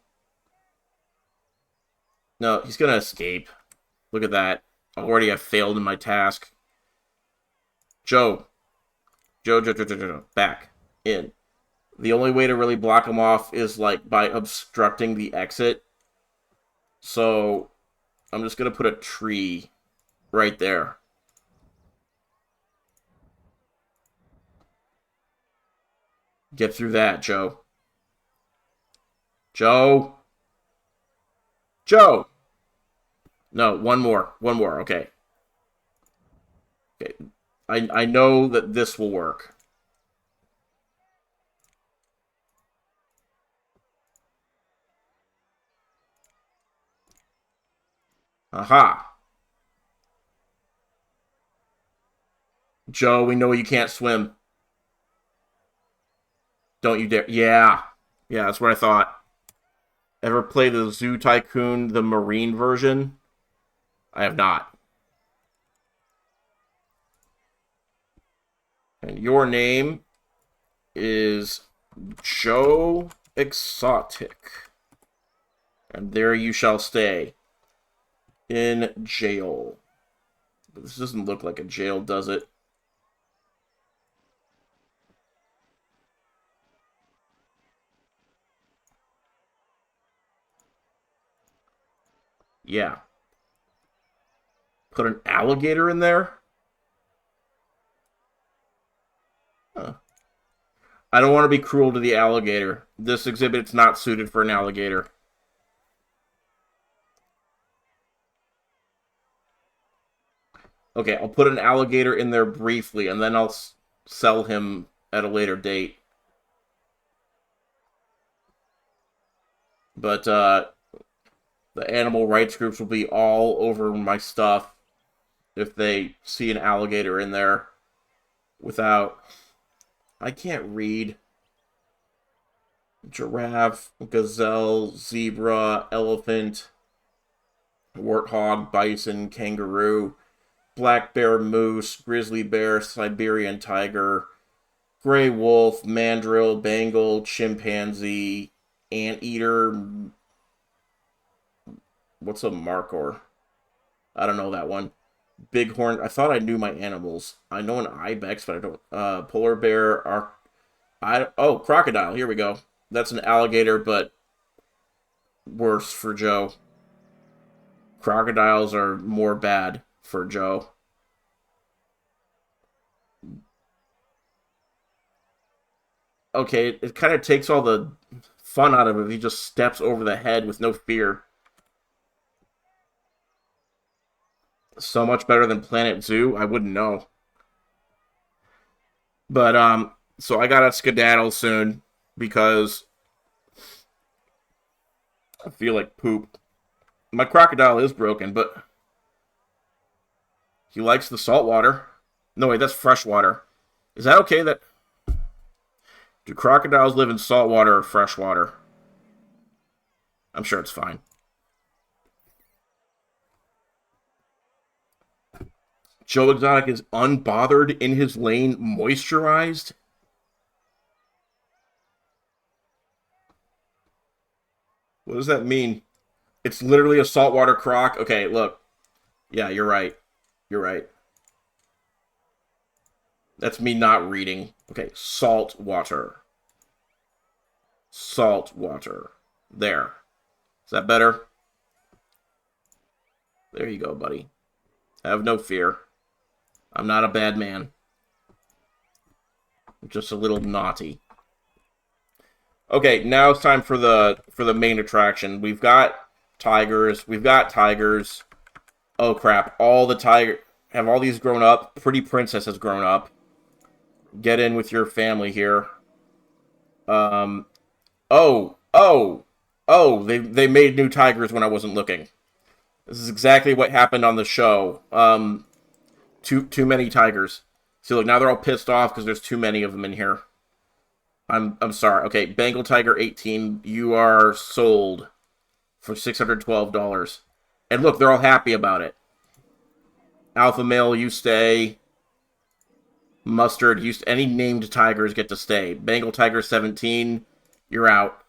No, he's going to escape. Look at that. I already have failed in my task. Joe. Joe. Back. In. The only way to really block him off is, like, by obstructing the exit. So, I'm just going to put a tree right there. Get through that, Joe. Joe. Joe. No, one more. One more. Okay. Okay. I know that this will work. Aha. Joe, we know you can't swim. Don't you dare. Yeah. Yeah, that's what I thought. Ever play the Zoo Tycoon, the Marine version? I have not. And your name is Joe Exotic. And there you shall stay. In jail. But this doesn't look like a jail, does it? Yeah. Put an alligator in there? Huh. I don't want to be cruel to the alligator. This exhibit's not suited for an alligator. Okay, I'll put an alligator in there briefly, and then I'll sell him at a later date. But, the animal rights groups will be all over my stuff if they see an alligator in there without... I can't read. Giraffe, gazelle, zebra, elephant, warthog, bison, kangaroo, black bear, moose, grizzly bear, Siberian tiger, gray wolf, mandrill, Bengal, chimpanzee, anteater. What's a markhor? I don't know that one. Bighorn. I thought I knew my animals. I know an ibex, but I don't. Polar bear. Oh, crocodile. Here we go. That's an alligator, but worse for Joe. Crocodiles are more bad for Joe. Okay, it kind of takes all the fun out of it if he just steps over the head with no fear. So much better than Planet Zoo? I wouldn't know. But, so I gotta skedaddle soon because I feel like poop. My crocodile is broken, but he likes the salt water. No, wait, that's fresh water. Is that okay that... Do crocodiles live in salt water or fresh water? I'm sure it's fine. Joe Exotic is unbothered in his lane, moisturized? What does that mean? It's literally a saltwater croc? Okay, look. Yeah, you're right. You're right. That's me not reading. Okay, salt water. Salt water. There. Is that better? There you go, buddy. Have no fear. I'm not a bad man. I'm just a little naughty. Okay, now it's time for the main attraction. We've got tigers. We've got tigers. Oh crap! All the tiger have all these grown up. Pretty Princess has grown up. Get in with your family here. Um. Oh. They made new tigers when I wasn't looking. This is exactly what happened on the show. Too many tigers. See, look, now they're all pissed off because there's too many of them in here. I'm sorry. Okay, Bengal Tiger 18, you are sold for $612. And look, they're all happy about it. Alpha male, you stay. Mustard, any named tigers get to stay. Bengal Tiger 17, you're out.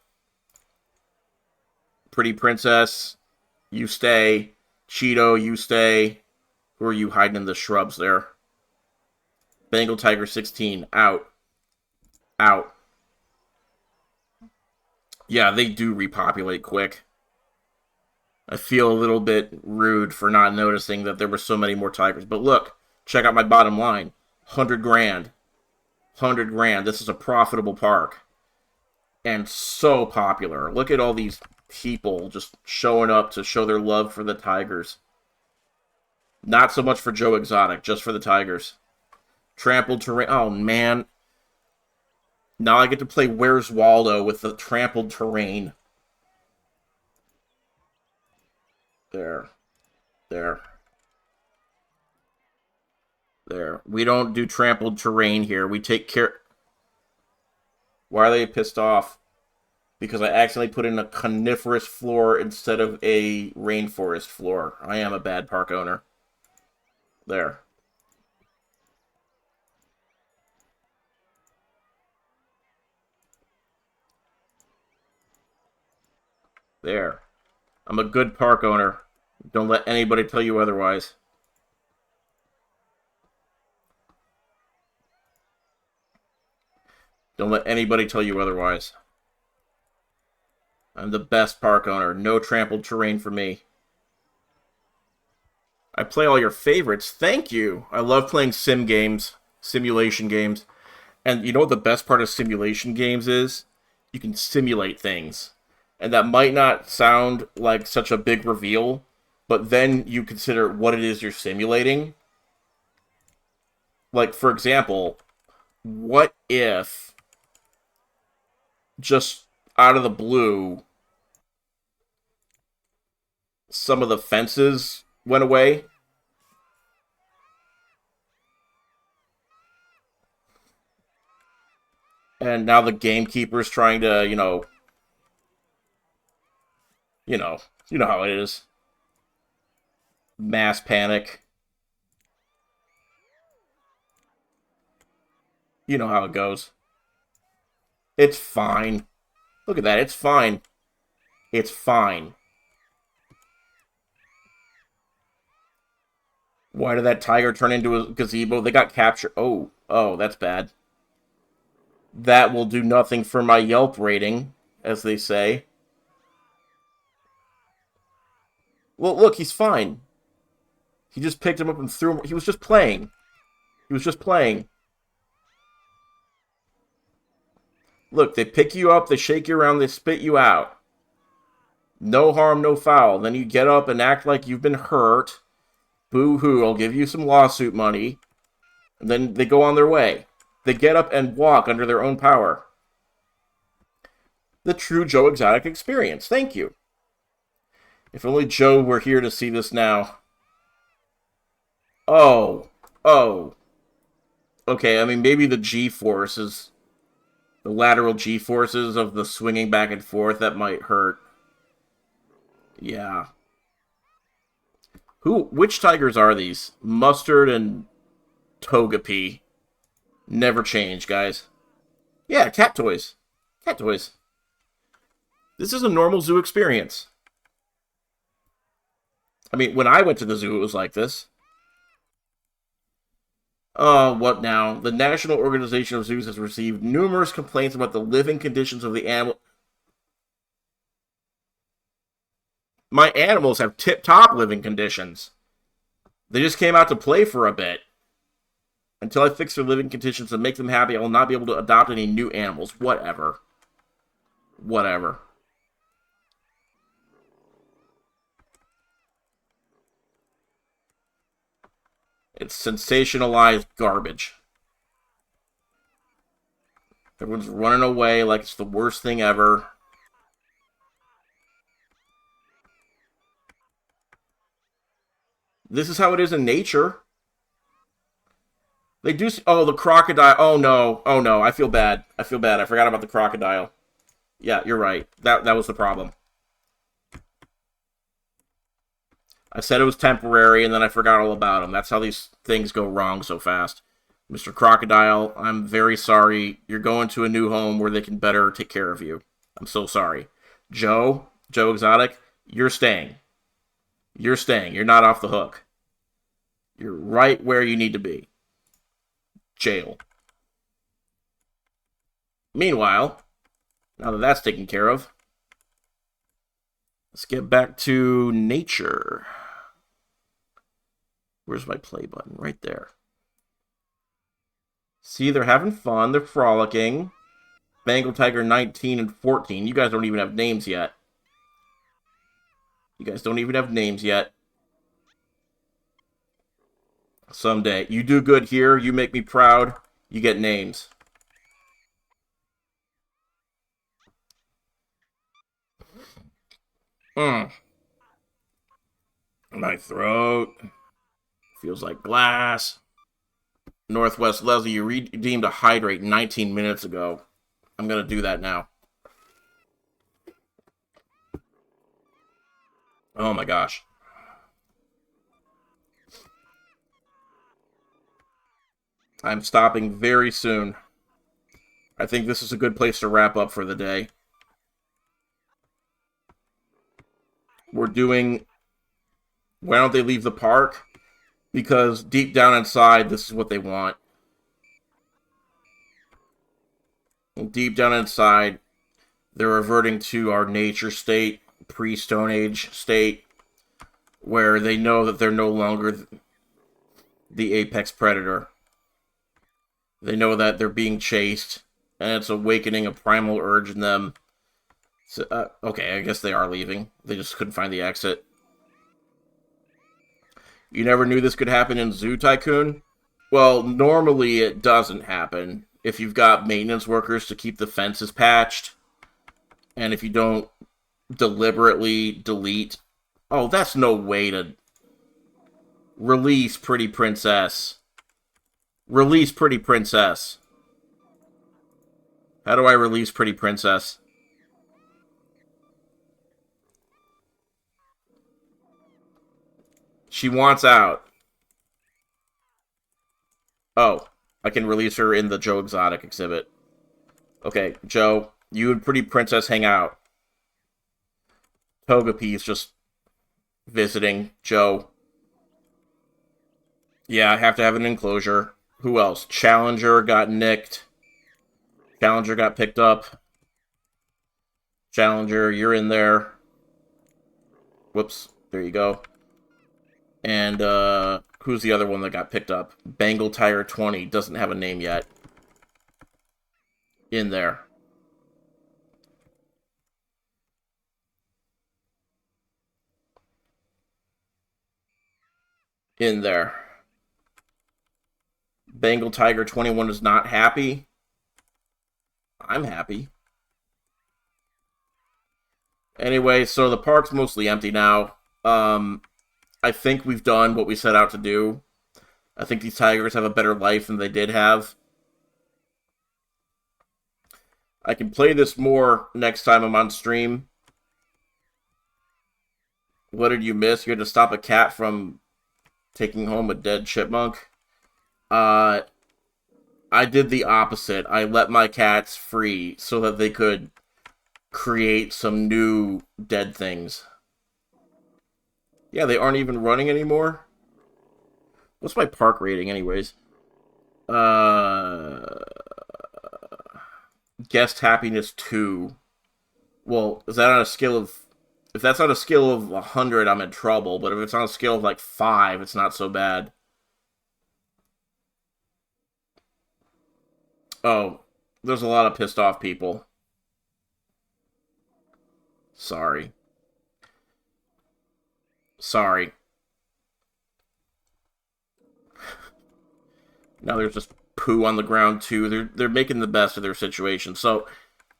Pretty Princess, you stay. Cheeto, you stay. Who are you hiding in the shrubs there? Bengal Tiger 16, out. Out. Yeah, they do repopulate quick. I feel a little bit rude for not noticing that there were so many more tigers. But look, check out my bottom line. 100 grand. 100 grand. This is a profitable park. And so popular. Look at all these people just showing up to show their love for the tigers. Not so much for Joe Exotic, just for the tigers. Trampled terrain. Oh, man. Now I get to play Where's Waldo with the trampled terrain. There. There. There. We don't do trampled terrain here. We take care... Why are they pissed off? Because I accidentally put in a coniferous floor instead of a rainforest floor. I am a bad park owner. There. There. I'm a good park owner. Don't let anybody tell you otherwise. Don't let anybody tell you otherwise. I'm the best park owner. No trampled terrain for me. I play all your favorites. Thank you. I love playing sim games, simulation games. And you know what the best part of simulation games is? You can simulate things. And that might not sound like such a big reveal, but then you consider what it is you're simulating. Like, for example, what if just out of the blue some of the fences went away? And now the gamekeeper's trying to, you know how it is. Mass panic. You know how it goes. It's fine. Look at that, it's fine. It's fine. Why did that tiger turn into a gazebo? They got captured. Oh, that's bad. That will do nothing for my Yelp rating, as they say. Well, look, he's fine. He just picked him up and threw him. He was just playing. He was just playing. Look, they pick you up, they shake you around, they spit you out. No harm, no foul. Then you get up and act like you've been hurt. Boo-hoo, I'll give you some lawsuit money. And then they go on their way. They get up and walk under their own power. The true Joe Exotic experience. Thank you. If only Joe were here to see this now. Oh. Okay, I mean, maybe the G-forces, the lateral G-forces of the swinging back and forth, that might hurt. Yeah. Which tigers are these? Mustard and Togepi. Never change, guys. Yeah, cat toys. Cat toys. This is a normal zoo experience. I mean, when I went to the zoo, it was like this. Oh, what now? The National Organization of Zoos has received numerous complaints about the living conditions of the animal. My animals have tip-top living conditions. They just came out to play for a bit. Until I fix their living conditions and make them happy, I will not be able to adopt any new animals. Whatever. Whatever. It's sensationalized garbage. Everyone's running away like it's the worst thing ever. This is how it is in nature. They do... Oh, the crocodile. Oh, no. Oh, no. I feel bad. I feel bad. I forgot about the crocodile. Yeah, you're right. That was the problem. I said it was temporary, and then I forgot all about him. That's how these things go wrong so fast. Mr. Crocodile, I'm very sorry. You're going to a new home where they can better take care of you. I'm so sorry. Joe Exotic, you're staying. You're staying. You're not off the hook. You're right where you need to be. Jail. Meanwhile, now that that's taken care of, let's get back to nature. Where's my play button? Right there. See, they're having fun. They're frolicking. Bengal Tiger 19 and 14. You guys don't even have names yet. You guys don't even have names yet. Someday. You do good here. You make me proud. You get names. My throat feels like glass. Northwest Leslie, you redeemed a hydrate 19 minutes ago. I'm going to do that now. Oh my gosh. I'm stopping very soon. I think this is a good place to wrap up for the day. We're doing... Why don't they leave the park? Because deep down inside, this is what they want. Deep down inside, they're reverting to our nature state, pre-Stone Age state, where they know that they're no longer the apex predator. They know that they're being chased, and it's awakening a primal urge in them. So, okay, I guess they are leaving. They just couldn't find the exit. You never knew this could happen in Zoo Tycoon? Well, normally it doesn't happen if you've got maintenance workers to keep the fences patched, and if you don't deliberately delete... Oh, that's no way to... Release Pretty Princess. Release Pretty Princess. How do I release Pretty Princess? She wants out. Oh, I can release her in the Joe Exotic exhibit. Okay, Joe, you and Pretty Princess hang out. Togepi's just visiting Joe. Yeah, I have to have an enclosure. Who else? Challenger got nicked. Challenger got picked up. Challenger, you're in there. Whoops, there you go. And, who's the other one that got picked up? Bengal Tiger 20, doesn't have a name yet. In there. In there. Bengal Tiger 21 is not happy. I'm happy. Anyway, so the park's mostly empty now. I think we've done what we set out to do. I think these tigers have a better life than they did have. I can play this more next time I'm on stream. What did you miss? You had to stop a cat from taking home a dead chipmunk? I did the opposite. I let my cats free so that they could create some new dead things. Yeah, they aren't even running anymore. What's my park rating, anyways? Guest happiness 2. Well, is that on a scale of... If that's on a scale of 100, I'm in trouble. But if it's on a scale of, like, 5, it's not so bad. Oh, there's a lot of pissed off people. Sorry. Sorry. Now there's just poo on the ground too. They're making the best of their situation. So,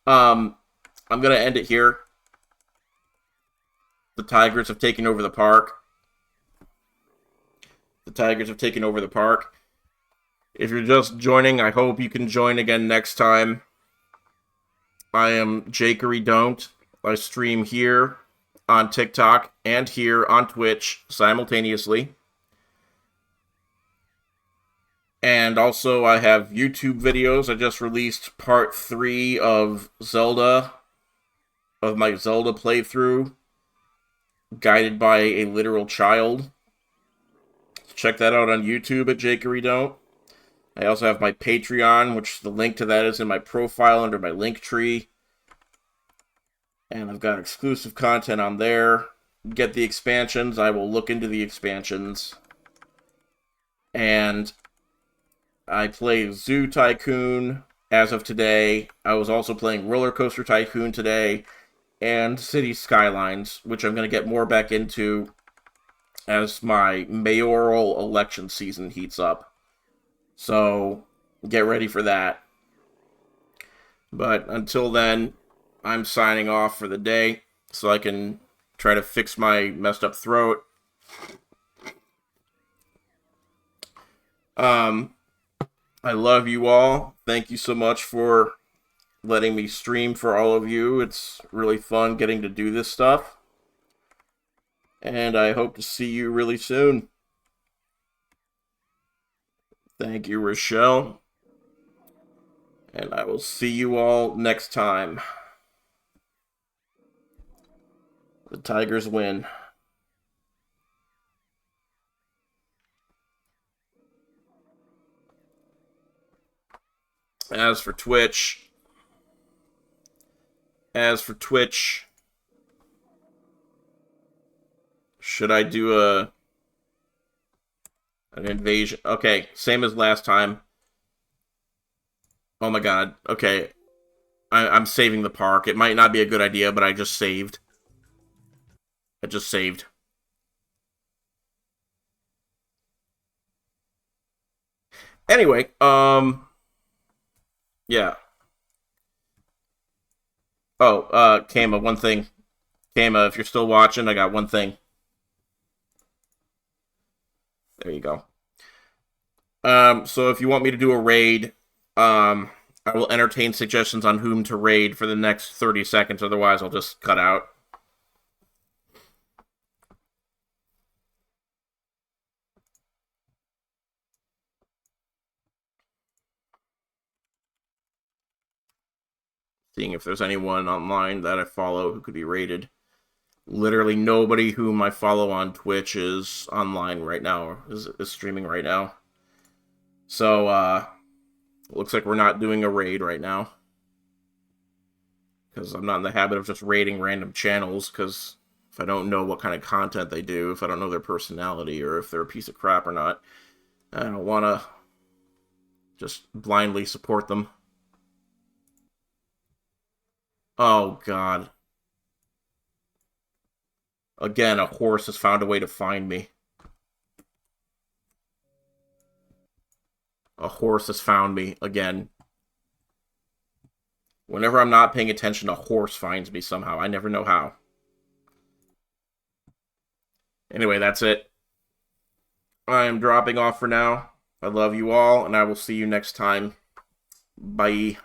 I'm gonna end it here. The Tigers have taken over the park. The Tigers have taken over the park. If you're just joining, I hope you can join again next time. I am jakeydon't. I stream here on TikTok and here on Twitch simultaneously. And also, I have YouTube videos. I just released part 3 of my Zelda playthrough, guided by a literal child. Check that out on YouTube at jakeydon't. I also have my Patreon, which the link to that is in my profile under my link tree. And I've got exclusive content on there. Get the expansions. I will look into the expansions. And I play Zoo Tycoon as of today. I was also playing Roller Coaster Tycoon today. And City Skylines, which I'm going to get more back into as my mayoral election season heats up. So, get ready for that. But until then, I'm signing off for the day so I can try to fix my messed up throat. I love you all. Thank you so much for letting me stream for all of you. It's really fun getting to do this stuff. And I hope to see you really soon. Thank you, Rochelle. And I will see you all next time. The Tigers win. As for Twitch, should I do an invasion? Okay, same as last time. Oh my god. Okay. I'm saving the park. It might not be a good idea, but I just saved. I just saved. Anyway, yeah. Oh, Kama, one thing. Kama, if you're still watching, I got one thing. There you go. So if you want me to do a raid, I will entertain suggestions on whom to raid for the next 30 seconds. Otherwise, I'll just cut out. Seeing if there's anyone online that I follow who could be raided. Literally nobody whom I follow on Twitch is online right now, is streaming right now. So, looks like we're not doing a raid right now. Because I'm not in the habit of just raiding random channels, because if I don't know what kind of content they do, if I don't know their personality, or if they're a piece of crap or not, I don't want to just blindly support them. Oh, God. Again, a horse has found a way to find me. A horse has found me again. Whenever I'm not paying attention, a horse finds me somehow. I never know how. Anyway, that's it. I'm dropping off for now. I love you all, and I will see you next time. Bye.